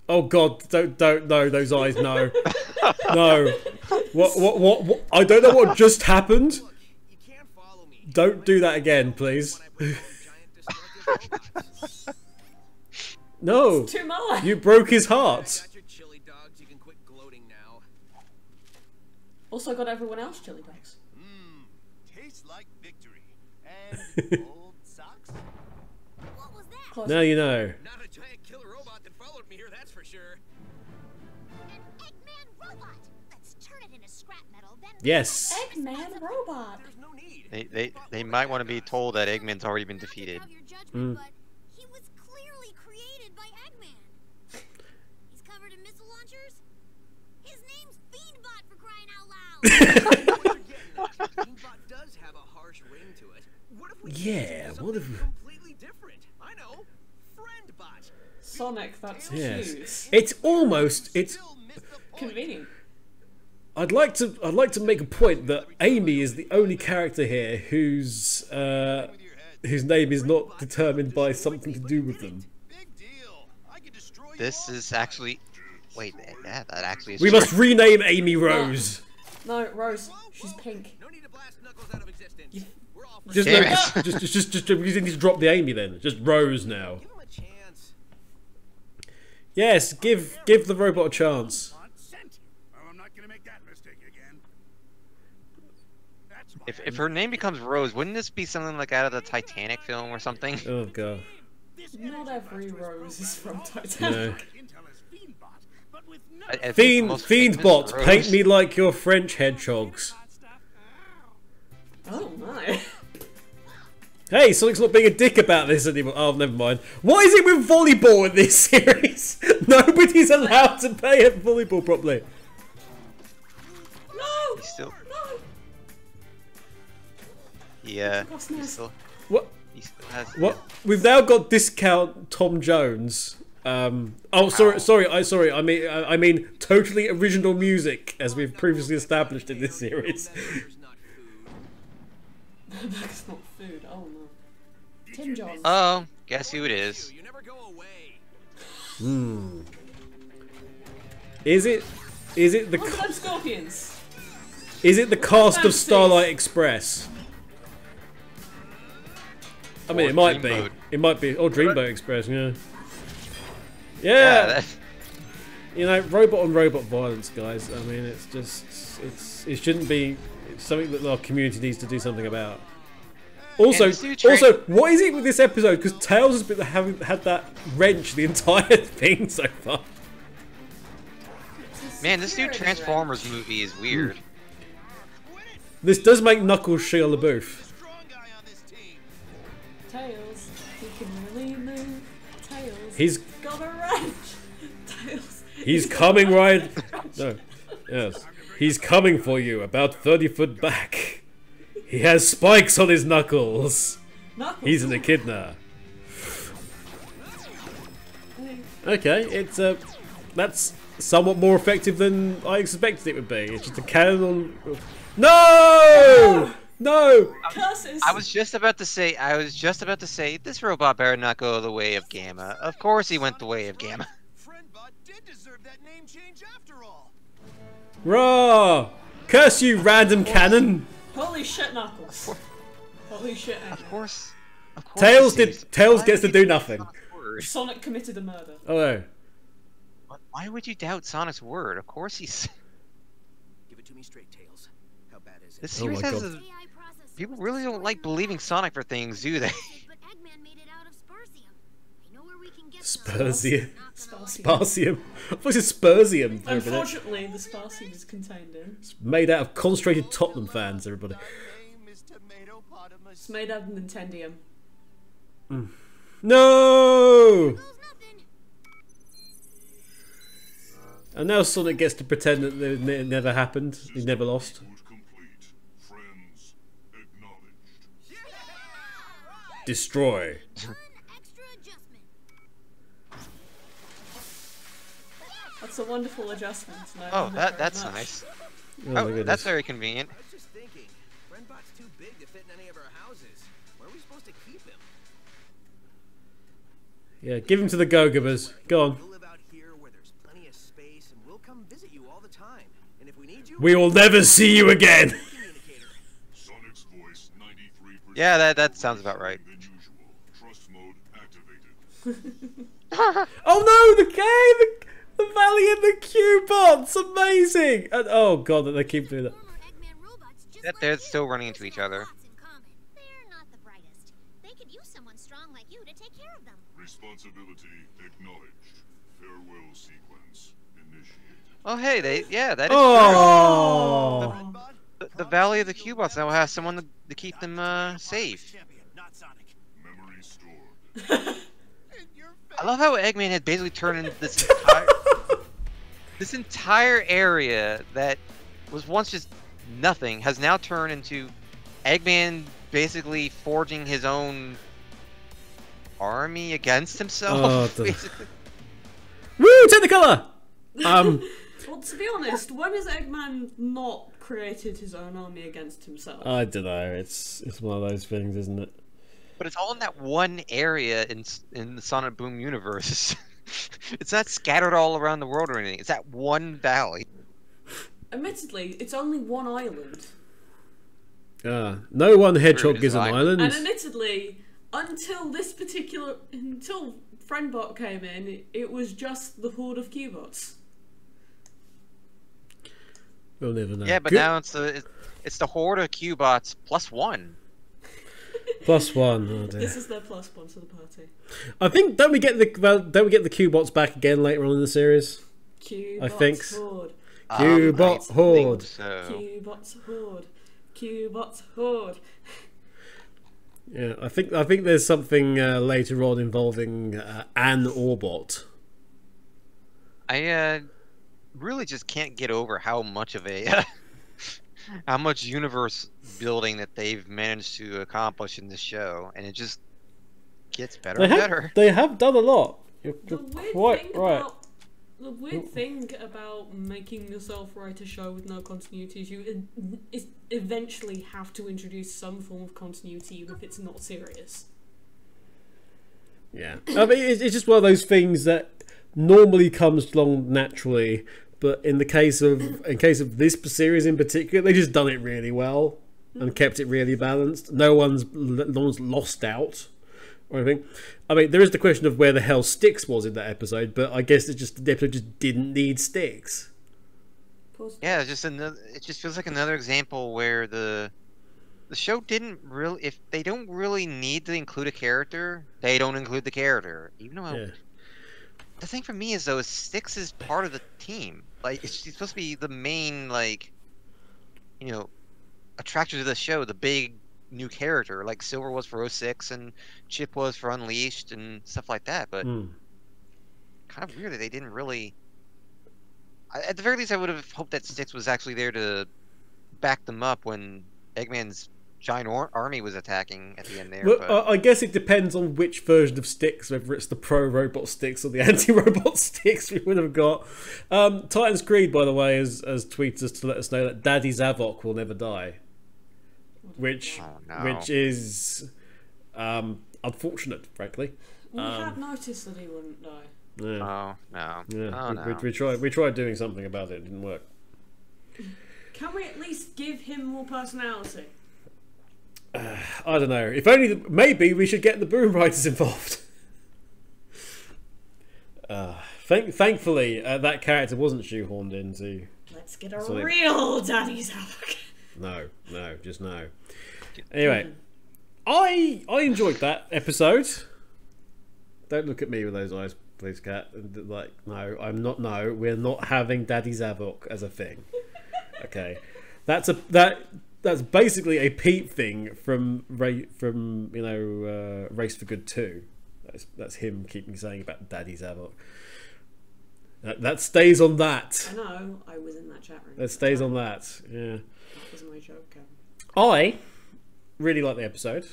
Oh god, don't, no, those eyes, no. No. What, I don't know what just happened. Look, you can't follow me. Don't do that again, please. When I bring home giant destructive robots. No, It's too much. you broke his heart. Got your chili dogs. You can quit gloating now. Also got everyone else chili dogs. Tastes like victory. And old socks? What was that? Close. Now you know. Not a giant killer robot that followed me here, that's for sure. An Eggman robot. Let's turn it into scrap metal, then Yes. Eggman robot. There's no need. They might want to be told that Eggman's already been Not to defeated. doubt your judgment, but he was clearly created by Eggman. He's covered in missile launchers. His name's Fiendbot, for crying out loud. Fiendbot does have a harsh ring to it. What if we Yeah, what if... completely different? I know. Friendbot. Sonic, that's Yes. cute. It's almost... It's... Convenient. I'd like to make a point that Amy is the only character here whose name is not determined by something to do with them. Big deal. I can destroy you This all is the time. actually. Wait, that actually is. We true. must rename Amy Rose. No, Rose. She's pink. No need to blast Knuckles out of existence. We're all for Just, Damn no, it. just you need to drop the Amy then. Just Rose now. Give him a chance. Yes, give the robot a chance. Want sentient. Oh, I'm not gonna make that mistake again. That's why If her name becomes Rose, wouldn't this be something like out of the Titanic film or something? Oh god. Not every Rose is from No. Titanic. Intel is Fiendbot, but with no I think the most famous Fiendbot, Rose- paint me like your French hedgehogs. Oh my. Hey, Sonic's not being a dick about this anymore. Oh, never mind. What is it with volleyball in this series? Nobody's allowed to play at volleyball properly. No! He's still. No! Yeah. That's He nice. still. What? He still has. What? We've now got discount Tom Jones. Oh, sorry. I mean, totally original music, as we've previously established in this series. Burger's not food. That's not food. Oh no. Tim Johns. Oh, guess who it is? You never go away. Is it the Oh, I'm Scorpions. is it the cast of Fancies. Starlight Express? I mean, Or it might be. Dreamboat. It might be. Or Dreamboat Express. Yeah. Yeah. Yeah. That, You know, robot on robot violence, guys. I mean, it's just it shouldn't be. It's something that our community needs to do something about. Also, And Sue Tra- what is it with this episode? Because Tails has been having had that wrench the entire thing so far. man, this new Transformers movie is weird. This does make Knuckles Shia LaBeouf. strong guy on this team. Tails. He can really move. Tails. He's got a wrench. Tails. he's coming right. No, yes, he's coming for you. About 30 foot back. He has spikes on his knuckles. Knuckles. He's an echidna. Okay, it's that's somewhat more effective than I expected it would be. It's just a cannon on. No! No! Curses. I was just about to say this robot better not go the way of Gamma. Of course he went the way of Gamma. Friendbot did deserve that name change after all. Rah! Curse you, random cannon! Holy shit, Knuckles. Holy shit, Of Eggman. course. Tails he saves- Tails Why gets to would you do doubt nothing. Sonic's word? Sonic committed a murder. Oh no. Why would you doubt Sonic's word? Of course he's. Give it to me straight, Tails. How bad is it? This Oh series my has God. a, AI processor people was really don't destroyed like in the believing lab. Sonic for things, do they? But Eggman made it out of Spursium. I know where we can get some. Spersium. Not gonna lie. Sparsium. I thought it was Spersium for a minute. Unfortunately, the Sparsium is contained in. Made out of concentrated Tottenham fans, everybody. Name is Tomatopotamus. It's made out of Nintendium. No! Goes nothing. And now Sonic gets to pretend that it never happened. He never lost. Boot complete. Friends acknowledged. Destroy. One extra adjustment. That's a wonderful adjustment. No, Oh, thank you very that's much. nice. Oh, my Oh, goodness. that's very convenient. I was just thinking. Friendbot's too big to fit in any of our houses. Where are we supposed to keep him? Yeah, give him to the Go-Gibbers. Go on. We'll live out here where there's plenty of space, and we'll come visit you all the time. And if we need you, We will never see you again. communicator. Sonic's voice 93%. Yeah, that sounds about right. Than usual. trust mode activated. Oh no, the Valley and the Q-bots, amazing! And, oh god, that they keep doing that. Former Eggman robots just That like they're you still running have into each some other. lots in common. They're not the brightest. They could use someone strong like you to take care of them. Responsibility acknowledged. Farewell sequence initiated. Oh hey, that is Oh, true. The Valley of the Cubots now has someone to keep them safe. Champion, not Sonic. Memory stored. I love how Eggman had basically turned into this entire area that was once just nothing has now turned into Eggman basically forging his own army against himself. Basically. Woo, Technicolor! Well, to be honest, when has Eggman not created his own army against himself? I don't know. It's one of those things, isn't it? But it's all in that one area in the Sonic Boom universe. It's not scattered all around the world or anything. It's that one valley. Admittedly, it's only one island. No one hedgehog is an island. And admittedly, until Fiendbot came in, it was just the horde of Q-bots. We'll never know. Yeah, but now it's the horde of Q-bots plus one. Plus one. Oh dear. This is their plus one to the party. I think don't we get the Q-bots back again later on in the series? Q-bots I think. horde. Q-bot horde. Q-bots horde. Q-bots horde. Yeah, I think there's something later on involving an Orbot. I really just can't get over how much of a how much universe building that they've managed to accomplish in this show, and it just gets better and better. They have done a lot. You're The quite right. weird thing about making yourself write a show with no continuity is you eventually have to introduce some form of continuity even if it's not serious. Yeah, I mean it's just one of those things that normally comes along naturally, but in case of this series in particular, they just done it really well and kept it really balanced. No one's lost out or anything. I mean, there is the question of where the hell Styx was in that episode, but I guess the episode just didn't need Styx. Yeah, it's just it just feels like another example where the show didn't really, if they don't really need to include a character, they don't include the character. Even though the thing for me is though, Styx is part of the team. Like she's supposed to be the main attraction to the show, the big new character, like Silver was for 06 and Chip was for Unleashed and stuff like that. But kind of weird that they didn't really. At the very least, I would have hoped that Styx was actually there to back them up when Eggman's giant army was attacking at the end there. Well, I guess it depends on which version of Styx, whether it's the pro-robot Styx or the anti-robot Styx we would have got. Titans Creed, by the way, has tweeted us to let us know that Daddy Zavok will never die. Which is unfortunate, frankly. We had noticed that he wouldn't die. Yeah. Oh no! Yeah, oh, no. we tried doing something about it. It didn't work. Can we at least give him more personality? I don't know. If only maybe we should get the Boom Riders involved. Thankfully, that character wasn't shoehorned into. Let's get a real Daddy Zavok. No, just no. Anyway, I enjoyed that episode. Don't look at me with those eyes, please, Kat. Like, no, I'm not. No, we're not having Daddy Zavok as a thing. Okay, that's basically a Pete thing from Race for Good 2. That's him keeping saying about Daddy Zavok. That stays on that. I know, I was in that chat room. That stays on that. Yeah. That was my joke. I really liked the episode.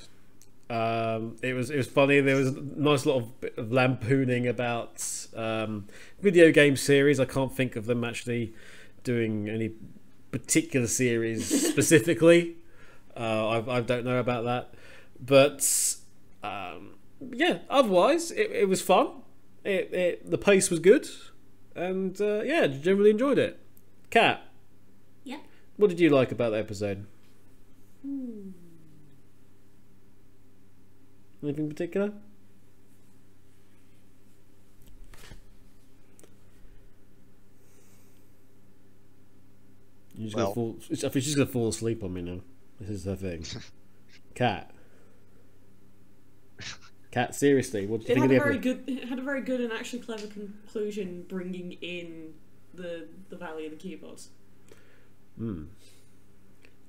It was funny. There was a nice lot of lampooning about video game series. I can't think of them actually doing any particular series specifically. I don't know about that, but yeah. Otherwise, it was fun. The pace was good, and yeah, generally enjoyed it. Kat, yeah. What did you like about the episode? Anything in particular? You're just gonna fall, I think she's gonna fall asleep on me now. This is her thing. Cat. Cat, seriously, what do you think of the episode? It had a very good and actually clever conclusion, bringing in the Valley of the Cubots.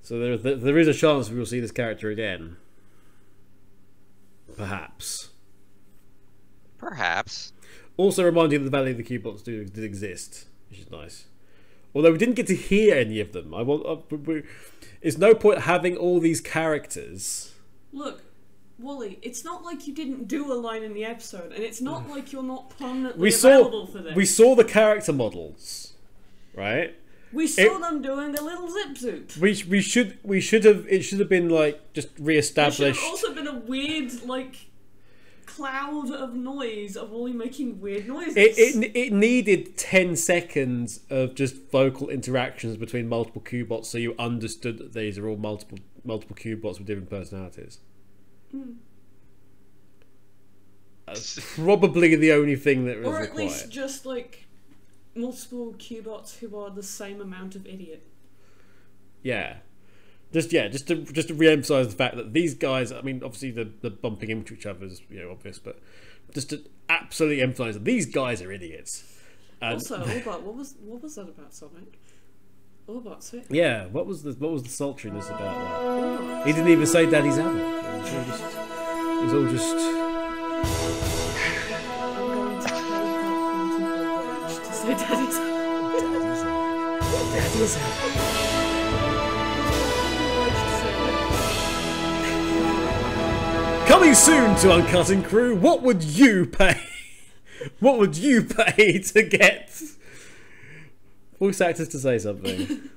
So there is a chance we will see this character again. Perhaps. Also reminding that the Valley of the Cubots did exist, which is nice. Although we didn't get to hear any of them. It's no point having all these characters. Look, Wooly, it's not like you didn't do a line in the episode, and it's not like you're not permanently available for this. We saw the character models, right? We saw them doing a little zip zoop. We should have. It should have been like just re-established. There should have also been a weird cloud of noise of Wooly making weird noises. It needed 10 seconds of just vocal interactions between multiple Cubots, so you understood that these are all multiple Cubots with different personalities. That's probably the only thing that was required. Or at least just multiple Cubots who are the same amount of idiot. Yeah. Just to re-emphasize the fact that these guys, I mean, obviously the bumping into each other is obvious, but just to absolutely emphasize that these guys are idiots. And also, Orbot, what was that about Sonic? Orbot's it. Yeah, what was the sultriness about that? He didn't even say Daddy's apple. It was all just. I'm going to pay to say Daddy's apple. Daddy's apple. Coming soon to Uncutting Crew, what would you pay? What would you pay to get voice actors to say something?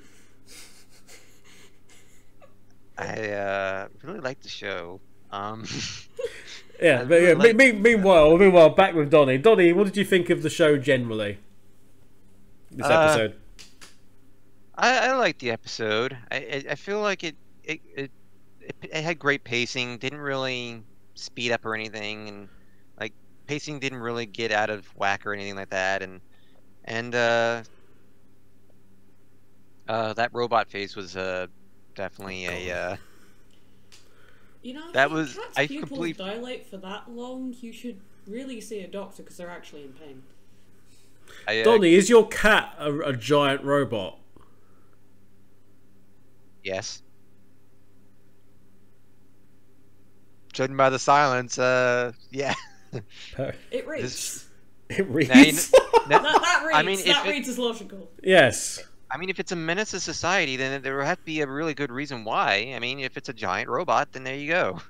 I really like the show. Yeah, but yeah. Meanwhile, back with Donnie. Donnie, what did you think of the show generally? This episode. I liked the episode. I feel like it had great pacing. Didn't really speed up or anything, and pacing didn't really get out of whack or anything like that. And that robot phase was definitely a. That was. I completely dilate for that long. You should really see a doctor because they're actually in pain. Donnie, is your cat a giant robot? Yes. Judging by the silence, yeah. It reads. It reads. That reads. I mean, that reads is logical. Yes. I mean, if it's a menace to society, then there would have to be a really good reason why. I mean, if it's a giant robot, then there you go.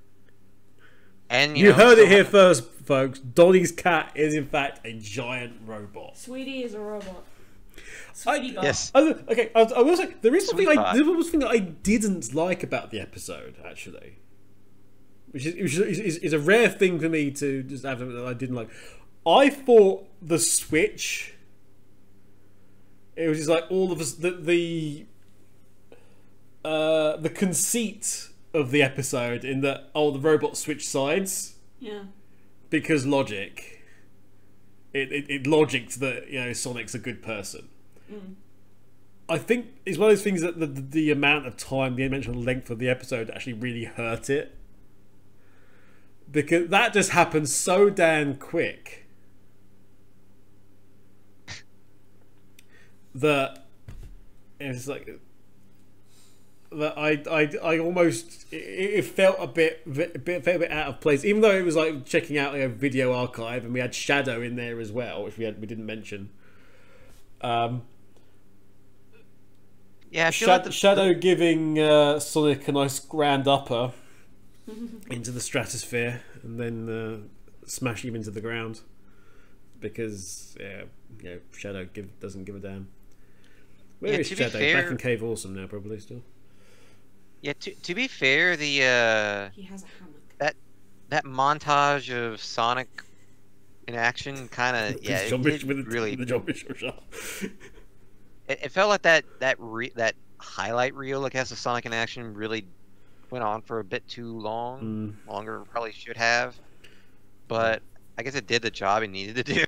And you heard it here first, folks. Donnie's cat is in fact a giant robot. Sweetie is a robot. Sweetie bot. Yes. Okay. I will say there is something that I didn't like about the episode actually, which is a rare thing for me to just have that I didn't like. I thought the switch. It was just like all of us the conceit of the episode in that the robot switched sides. Yeah. Because logic. It logicked that Sonic's a good person. Mm. I think it's one of those things that the amount of time, the dimensional length of the episode actually really hurt it. Because that just happened so damn quick. That it's like that I almost it felt a bit out of place, even though it was like checking out a video archive and we had Shadow in there as well, which we didn't mention. Yeah, Shadow giving Sonic a nice grand upper into the stratosphere and then smashing him into the ground because Shadow doesn't give a damn. Where is Shadow? Back in Cave Awesome now, probably still. Yeah, to be fair, the he has a hammock. That montage of Sonic in action kind of really the John Bishop shot. It felt like that highlight reel, like has the Sonic in action, really went on for a bit too long, longer than it probably should have. But I guess it did the job it needed to do.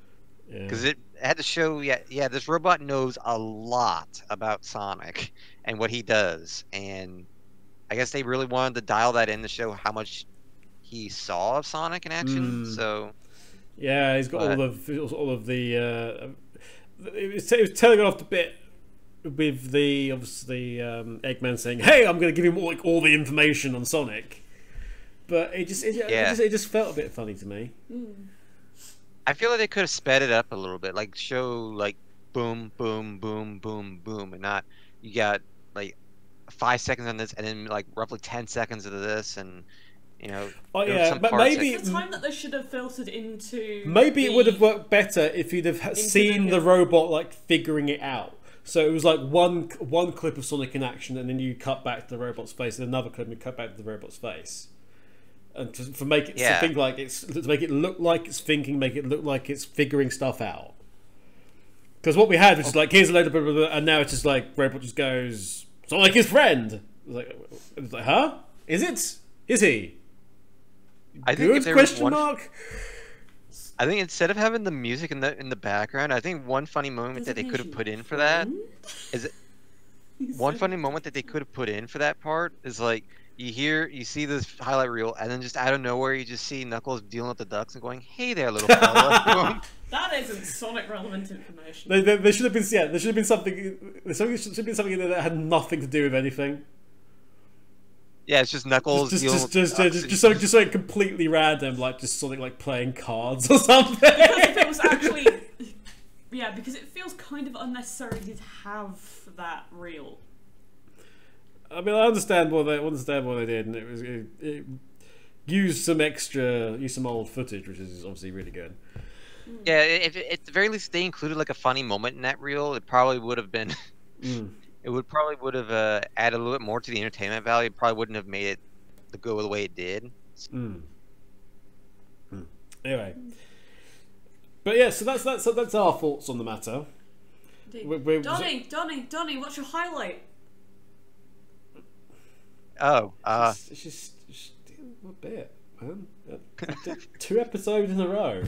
Because it had to show, this robot knows a lot about Sonic and what he does, and I guess they really wanted to dial that in to show how much he saw of Sonic in action. So yeah, he's got all of the. It was telling off the bit with the obviously Eggman saying, "Hey, I'm going to give him all the information on Sonic," but it just felt a bit funny to me. I feel like they could have sped it up a little bit, like show like boom, boom, boom, boom, boom, and not you got like 5 seconds on this, and then like roughly 10 seconds of this, and you know. Oh yeah, but maybe the time that they should have filtered into. Maybe it would have worked better if you'd have seen the robot like figuring it out. So it was like one clip of Sonic in action, and then you cut back to the robot's face, and another clip and cut back to the robot's face. And to make it to think like to make it look like it's thinking, make it look like it's figuring stuff out. Because what we had was just like, here's a load of blah, blah, blah, and now it's just like robot just goes Sonic his friend. It's like, huh? Is it? Is he? I think Good question mark. I think instead of having the music in the background, I think one funny moment that they could have put in for that is one funny moment that they could have put in for that part is like. You see this highlight reel, and then just out of nowhere, you just see Knuckles dealing with the ducks and going, "Hey there, little fella." That isn't Sonic relevant information. There should have been, there should have been something. There should have been something in there that had nothing to do with anything. Yeah, it's just Knuckles just something completely random, like just something like playing cards or something. Because if it was actually, because it feels kind of unnecessary to have that reel. I mean, I understand what they did, and it used some old footage, which is obviously really good. Yeah, if at the very least they included like a funny moment in that reel, it probably would have been. It would add a little bit more to the entertainment value. It probably wouldn't have made it go the way it did. Anyway, but yeah, so that's our thoughts on the matter. Donnie, what's your highlight? It's just a bit, man. 2 episodes in a row,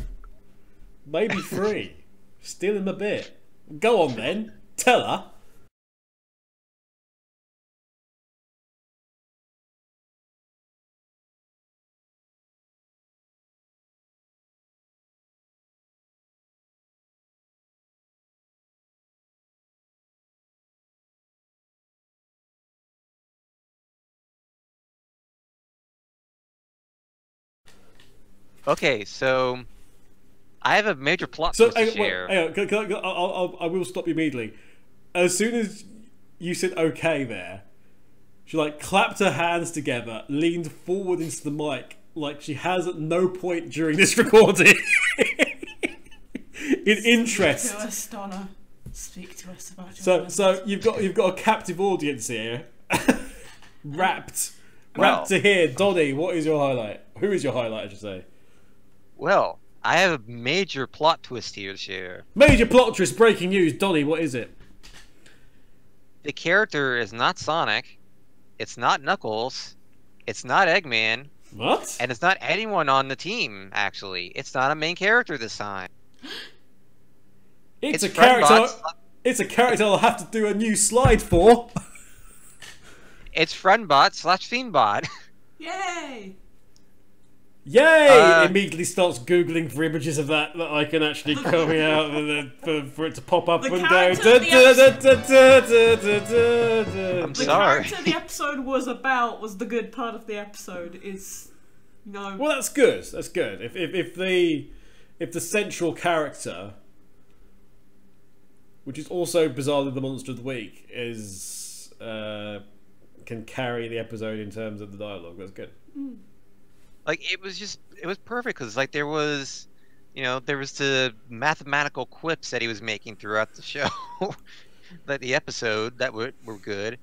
maybe 3. Still in a bit. Go on then, tell her. Okay, so I have a major plot twist to share. I will stop you immediately. As soon as you said okay there, she like clapped her hands together, leaned forward into the mic like she has at no point during this recording. In interest. Speak to us, Donna. Speak to us about your So you've got a captive audience here. Rapt to hear. Donnie, what is your highlight? Who is your highlight, I should say? Well, I have a major plot twist here to share. Major plot twist, breaking news. Donnie, what is it? The character is not Sonic. It's not Knuckles. It's not Eggman. What? And it's not anyone on the team, actually. It's not a main character this time. It's a character. It's a character I'll have to do a new slide for. It's Fiendbot. Yay! Yay! Immediately starts googling for images of that I can actually copy out for it to pop up and go. I'm sorry. The character the episode was the good part of the episode. Well, that's good. That's good. If the central character, which is also bizarrely the monster of the week, is can carry the episode in terms of the dialogue, that's good. Like it was perfect because like there was the mathematical quips that he was making throughout the show, the episode that were good,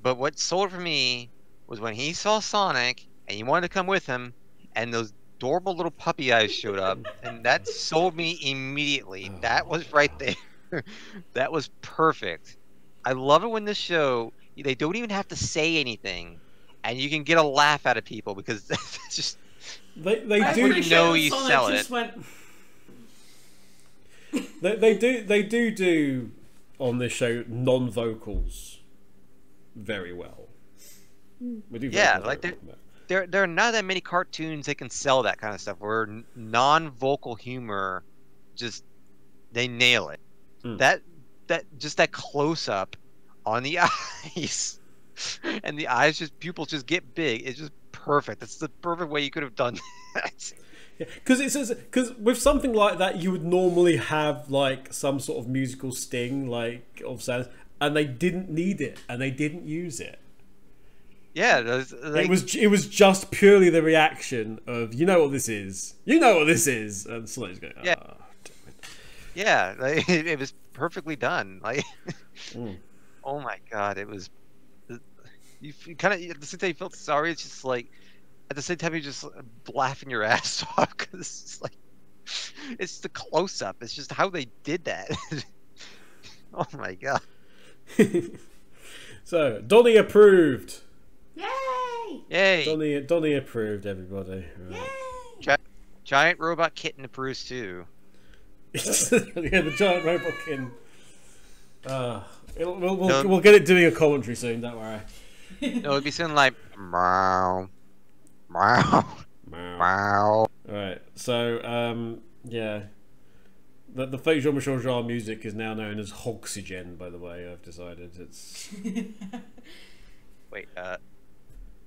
but what sold for me was when he saw Sonic and he wanted to come with him, and those adorable little puppy eyes showed up, and that sold me immediately. That was right there. That was perfect. I love it when this show they don't even have to say anything. and you can get a laugh out of people because it's just They I do wouldn't know you Sonic sell just it. went, they do on this show non-vocals very well. We do Yeah, vocals like very well. there are not that many cartoons that can sell that kind of stuff where non-vocal humor just they nail it. That just that close up on the eyes and the eyes just pupils just get big. It's just perfect. That's the perfect way you could have done that. Because with something like that, you would normally have like some sort of musical sting, like of sounds, and they didn't need it, and they didn't use it. Yeah, It was just purely the reaction of you know what this is, and Sonic's going, Yeah. "Ah, damn it." yeah, like, it was perfectly done. Like, oh my god, it was. You kind of at the same time you felt sorry. It's just like at the same time you're just laughing your ass off because it's like it's the close up. It's just how they did that. Oh my god. So Donnie approved. yay! Yay! Donnie approved. Everybody. Right. Giant robot kitten approves too. Yeah, the giant robot kitten. We'll get it doing a commentary soon. Don't worry. No, it'd be something like meow, meow, meow. Alright, so, yeah. The fake Jean-Michel music is now known as Hoxygen, by the way, I've decided. It's... Wait,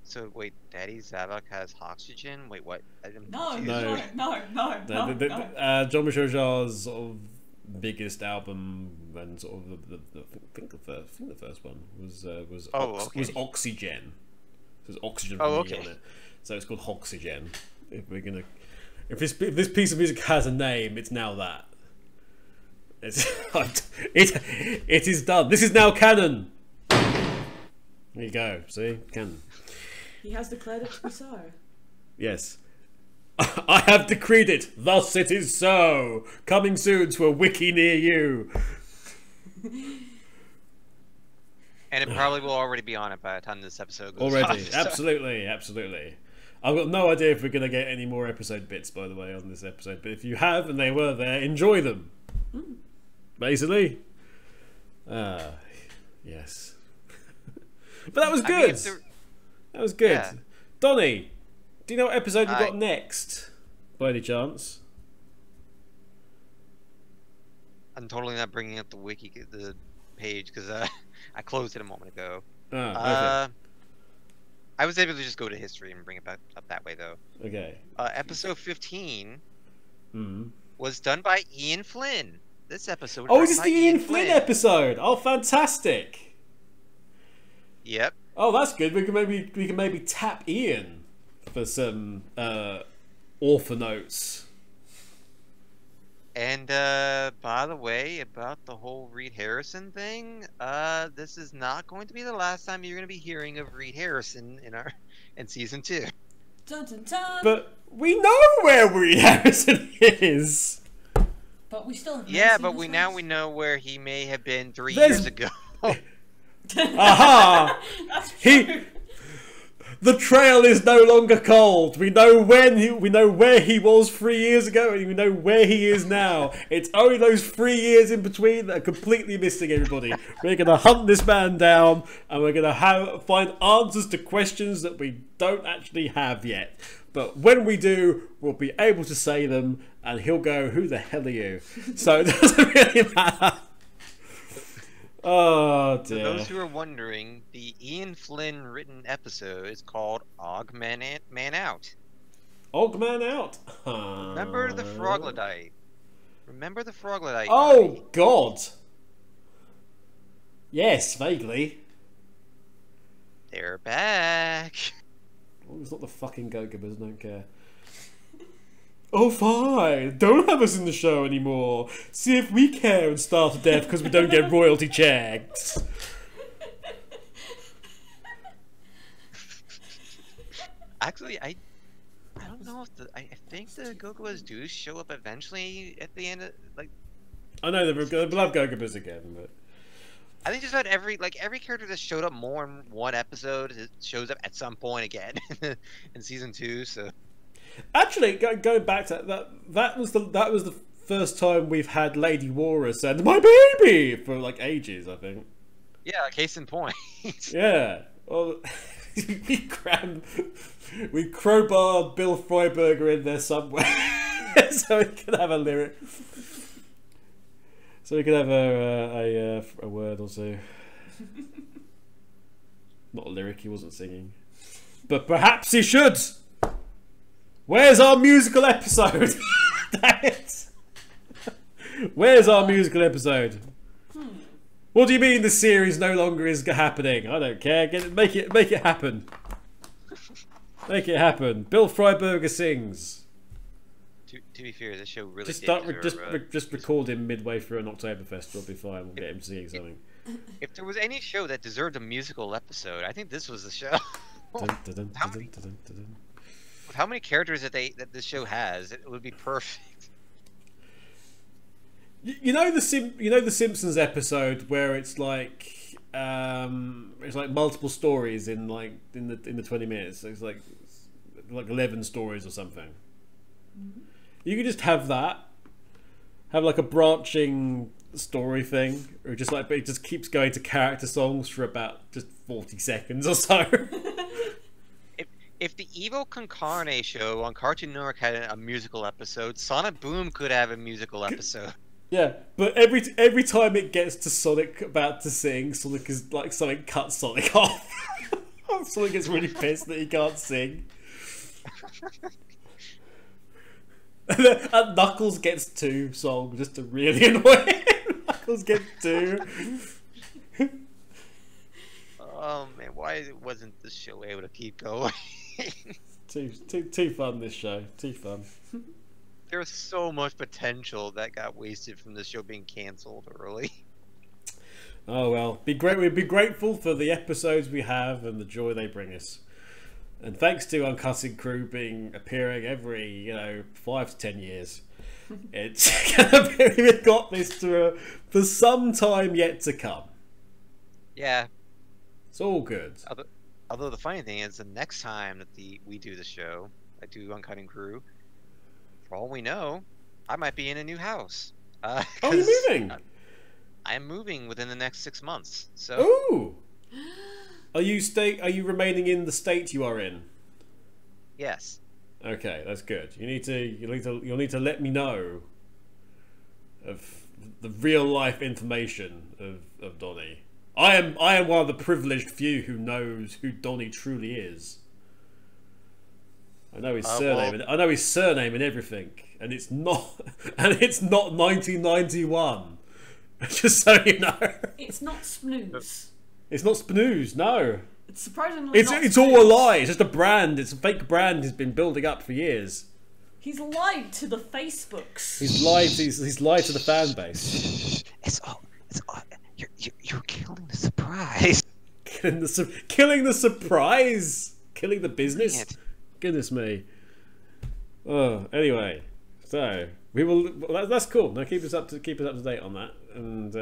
so wait, Daddy Zavok has oxygen? Wait, what? No. Jean-Michel Jarre's sort of biggest album and sort of I think the first one was Oxygen. There's oxygen from me on it, so it's called Hoxygen. If this piece of music has a name, it's now that. It is done. This is now canon. There you go. See, canon. He has declared it to be so. Yes. I have decreed it, thus it is so. Coming soon to a wiki near you. And it probably will already be on it by the time this episode goes Already, off, so. absolutely. I've got no idea if we're going to get any more episode bits, by the way, on this episode. But if you have, and they were there, enjoy them. Basically. Yes. But that was good. That was good. Yeah. Donnie, do you know what episode we got next? By any chance? I'm totally not bringing up the page because I closed it a moment ago. Okay. I was able to just go to history and bring it back up that way though. Okay. Episode 15 was done by Ian Flynn. This episode. Oh, is this the Ian Flynn episode? Oh, fantastic! Yep. Oh, that's good. We can maybe tap Ian for some author notes. And by the way, about the whole Reed Harrison thing, this is not going to be the last time you're going to be hearing of Reed Harrison in season 2. Dun, dun, dun. But we know where Reed Harrison is. But we still have but we know where he may have been 3 There's- years ago. Aha! The trail is no longer cold. We know we know where he was 3 years ago, and we know where he is now. It's only those 3 years in between that are completely missing, everybody. We're gonna hunt this man down, and we're gonna find answers to questions that we don't actually have yet. But when we do, we'll be able to say them, and he'll go, "Who the hell are you?" So it doesn't really matter. Oh dear. For those who are wondering, the Ian Flynn written episode is called Man Out. Ogman out. Remember the Froglodyte? Remember the Froglodyte? Oh God. Yes, vaguely. They're back. Oh, it's not the fucking Gogabas, don't care. Oh fine, don't have us in the show anymore. See if we care and starve to death because we don't get royalty checks. Actually, I don't know if I think the Gogabas do show up eventually at the end of I know they'll have Gogabas again, but I think just about every character that showed up more in one episode shows up at some point again in season 2. So actually, going back to that was the first time we've had Lady Walrus and my baby for like ages, I think. Yeah, case in point. Yeah. Well, we crowbarred Bill Freiberger in there somewhere so he could have a lyric. So we could have a word or so. Not a lyric, he wasn't singing. But perhaps he should! Where's our musical episode? Damn it! Where's our musical episode? What do you mean the series no longer is happening? I don't care. Make it happen. Make it happen. Bill Freiberger sings. To be fair, this show really just record him midway through an Oktoberfest. We'll be fine. We'll get him singing something. If there was any show that deserved a musical episode, I think this was the show. With how many characters that this show has, it would be perfect. You know the Simpsons episode where it's like multiple stories in the 20 minutes. It's like 11 stories or something. Mm-hmm. You could just have like a branching story thing, or just but it just keeps going to character songs for about just 40 seconds or so. If the Evil Con Carne show on Cartoon Network had a musical episode, Sonic Boom could have a musical episode. Yeah, but every time it gets to Sonic about to sing, Sonic is like something cuts Sonic off. Sonic gets really pissed that he can't sing. And Knuckles gets 2 songs just to really annoy him. Knuckles gets 2. Oh man, why wasn't this show able to keep going? Too fun, this show. Too fun. There was so much potential that got wasted from the show being cancelled early. Oh well, we'd be grateful for the episodes we have and the joy they bring us. And thanks to Uncutting Crew appearing every 5 to 10 years, we've got this for some time yet to come. Yeah, it's all good. Although the funny thing is, the next time that we do the show, I do Uncutting Crew, for all we know, I might be in a new house. Oh, you're moving? I'm moving within the next 6 months. So. Ooh. Are you remaining in the state you are in? Yes. Okay, that's good. You'll need to let me know of the real life information of Donnie. I am one of the privileged few who knows who Donnie truly is. I know his surname. I know his surname and everything, and it's not 1991. Just so you know. It's not Snooze. It's not Snooze, no. It's surprisingly not It's all a lie. It's just a brand. It's a fake brand he's been building up for years. He's lied to the Facebooks. He's lied to the fan base. It's all you're killing the surprise. Killing the surprise. Killing the business. Goodness me. Oh, anyway. So we will. That's cool. Now keep us up to date on that. And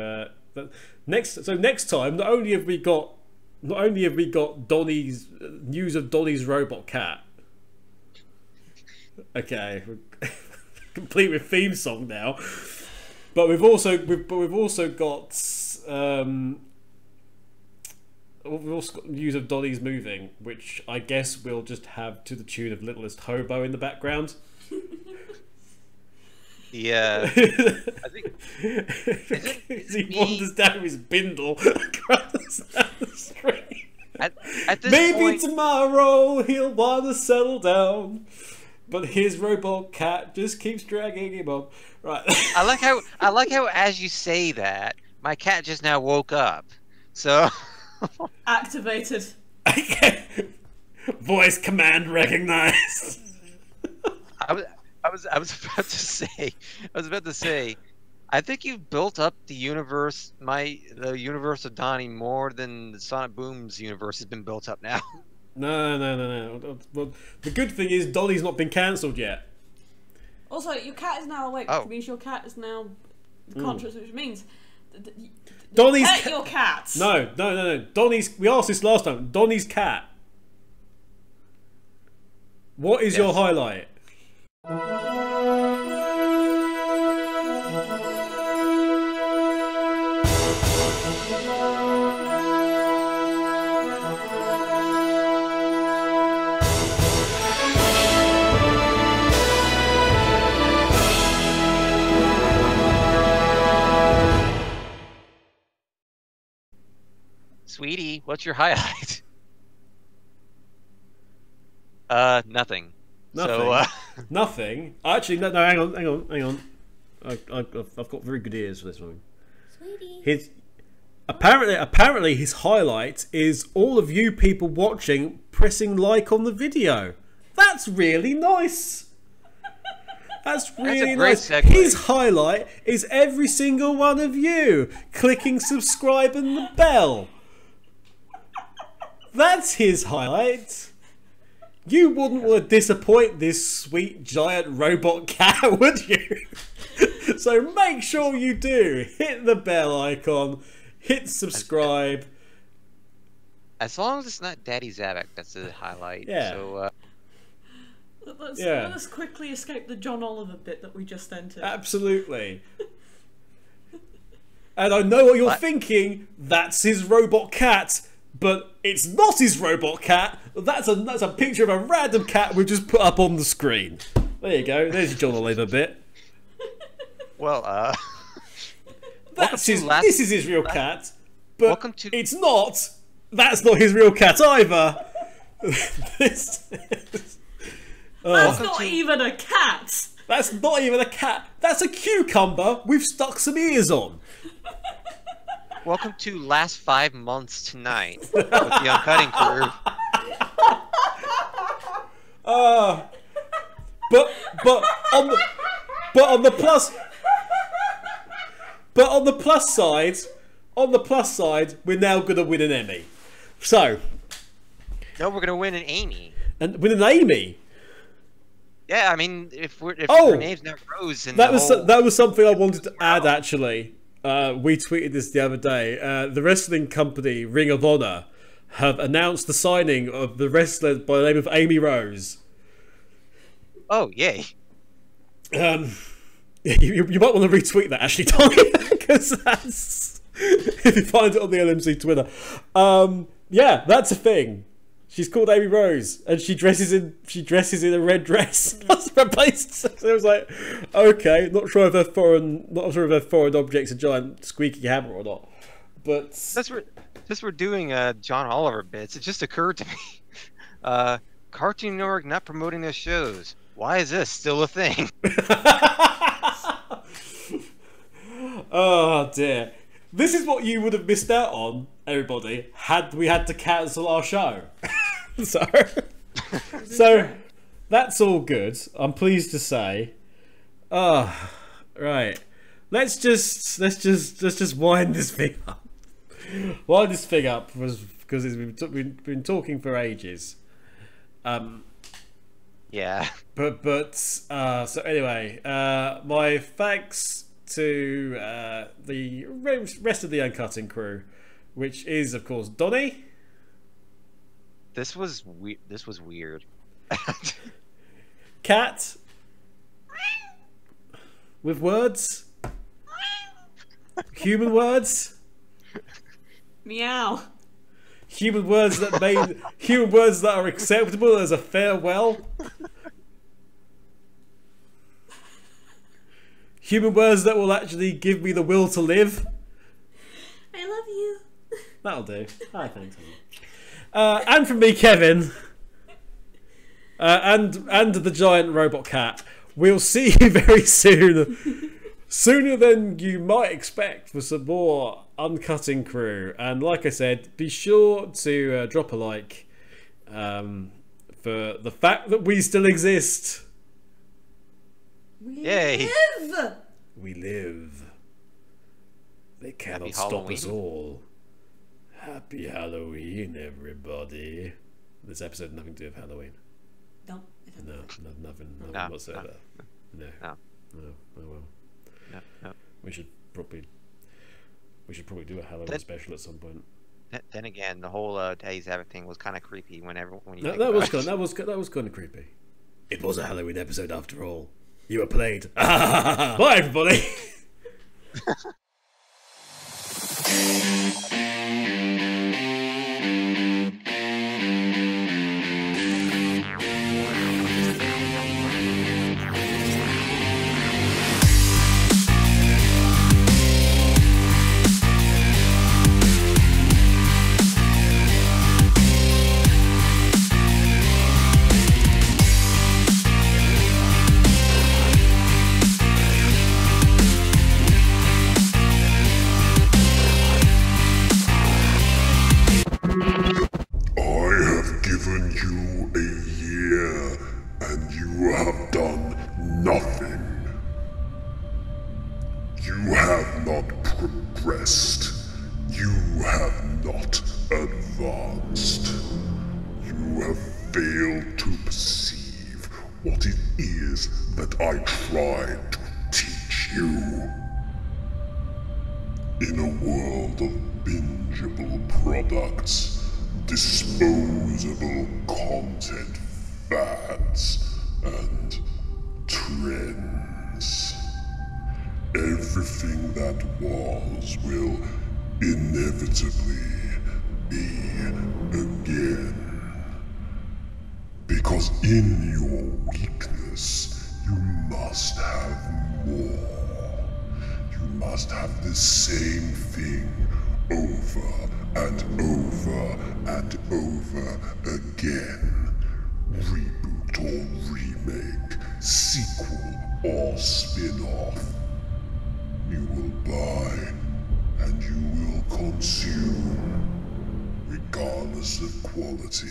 next time, not only have we got Donnie's news of Donnie's robot cat. Okay, we're complete with theme song now. But we've also got news of Donnie's moving, which I guess we'll just have to the tune of Littlest Hobo in the background. Yeah, I think he wanders down his bindle across the street. At this Maybe point, tomorrow he'll want to settle down, but his robot cat just keeps dragging him up. Right. I like how as you say that, my cat just now woke up. So activated. Voice command recognized. I was about to say, I think you've built up the universe of Donnie more than the Sonic Boom's universe has been built up now. No. Well, the good thing is Donnie's not been cancelled yet. Also, your cat is now awake, which means your cat is now conscious, which means Donnie's Pet your cats. No. Donnie's. We asked this last time. Donnie's cat. What is your highlight? Sweetie, what's your highlight? Nothing. So, Nothing. Actually, no. Hang on. I've got very good ears for this one. Sweetie. His apparently his highlight is all of you people watching pressing like on the video. That's really nice. That's really nice. Segue. His highlight is every single one of you clicking subscribe and the bell. That's his highlight. You wouldn't want to disappoint this sweet giant robot cat, would you? So make sure you do. Hit the bell icon. Hit subscribe. As long as it's not Daddy Zabak, that's the highlight. Yeah. So, Let's quickly escape the John Oliver bit that we just entered. Absolutely. And I know what you're thinking. That's his robot cat. But it's not his robot cat. That's a picture of a random cat we've just put up on the screen. There you go. There's your John Oliver bit. well, That's his. This is his real cat. But welcome to. It's not. That's not his real cat either. That's not even a cat. That's not even a cat. That's a cucumber we've stuck some ears on. Welcome to last 5 months tonight with the Uncutting Crew. But on the plus side, we're now gonna win an Emmy. So. No, we're gonna win an Amy. And win an Amy. Yeah, I mean, if her name's not Rose, and that was something I wanted to add. Actually, we tweeted this the other day. The wrestling company Ring of Honor have announced the signing of the wrestler by the name of Amy Rose. Oh, yay! You might want to retweet that, actually, Donnie, because that's if you find it on the LMC Twitter. Yeah, that's a thing. She's called Amy Rose, and she dresses in a red dress. That's replaced. So I was like, okay, not sure if her foreign object's a giant squeaky hammer or not. But since we're doing John Oliver bits, it just occurred to me, Cartoon Network not promoting their shows. Why is this still a thing? Oh dear. This is what you would have missed out on, everybody, had we had to cancel our show. So that's all good. I'm pleased to say. Right. Let's just wind this thing up. Wind this thing up because we've been talking for ages. Yeah. But so anyway, my thanks to the rest of the Uncutting Crew, which is of course Donnie. This was weird. Cat. With words. Human words. Meow. Human words that are acceptable as a farewell. Human words that will actually give me the will to live. I love you. That'll do. Hi, thanks. And from me, Kevin. And the giant robot cat. We'll see you very soon. Sooner than you might expect for some more Uncutting Crew. And like I said, be sure to drop a like for the fact that we still exist. Yay! We live. They cannot Happy stop Halloween. us all. Happy Halloween, everybody. This episode had nothing to do with Halloween. No. Nothing No, whatsoever. No. No. Oh well. No. We should probably We should probably do a Halloween special at some point. Then again, the whole Daddy's Havoc thing was kind of creepy. When you think That was about it. that was kind of creepy. It was a Halloween episode after all. You were played. Bye, everybody. Disposable content, fads, and trends. Everything that was will inevitably be again. Because in your weakness, you must have more. You must have the same thing over and over and over again. Reboot or remake, sequel or spin-off. You will buy and you will consume, regardless of quality,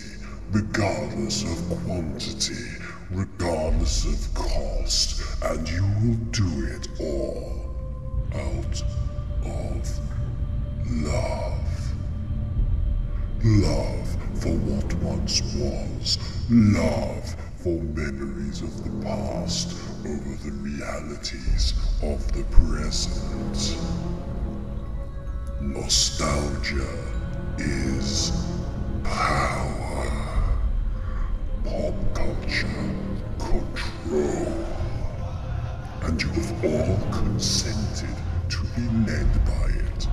regardless of quantity, regardless of cost, and you will do it all out of love. Love for what once was. Love for memories of the past over the realities of the present. Nostalgia is power. Pop culture control. And you have all consented to be led by it.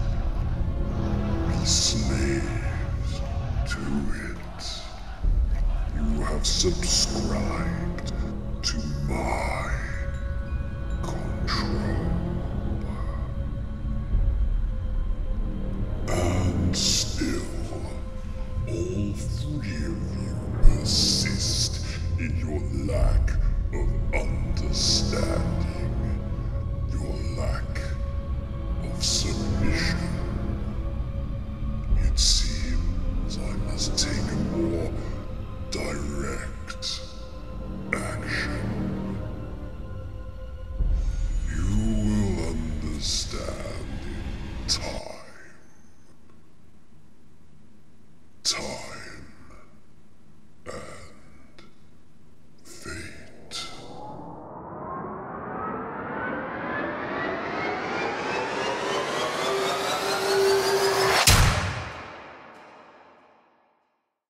Be slaves to it. You have subscribed to my control.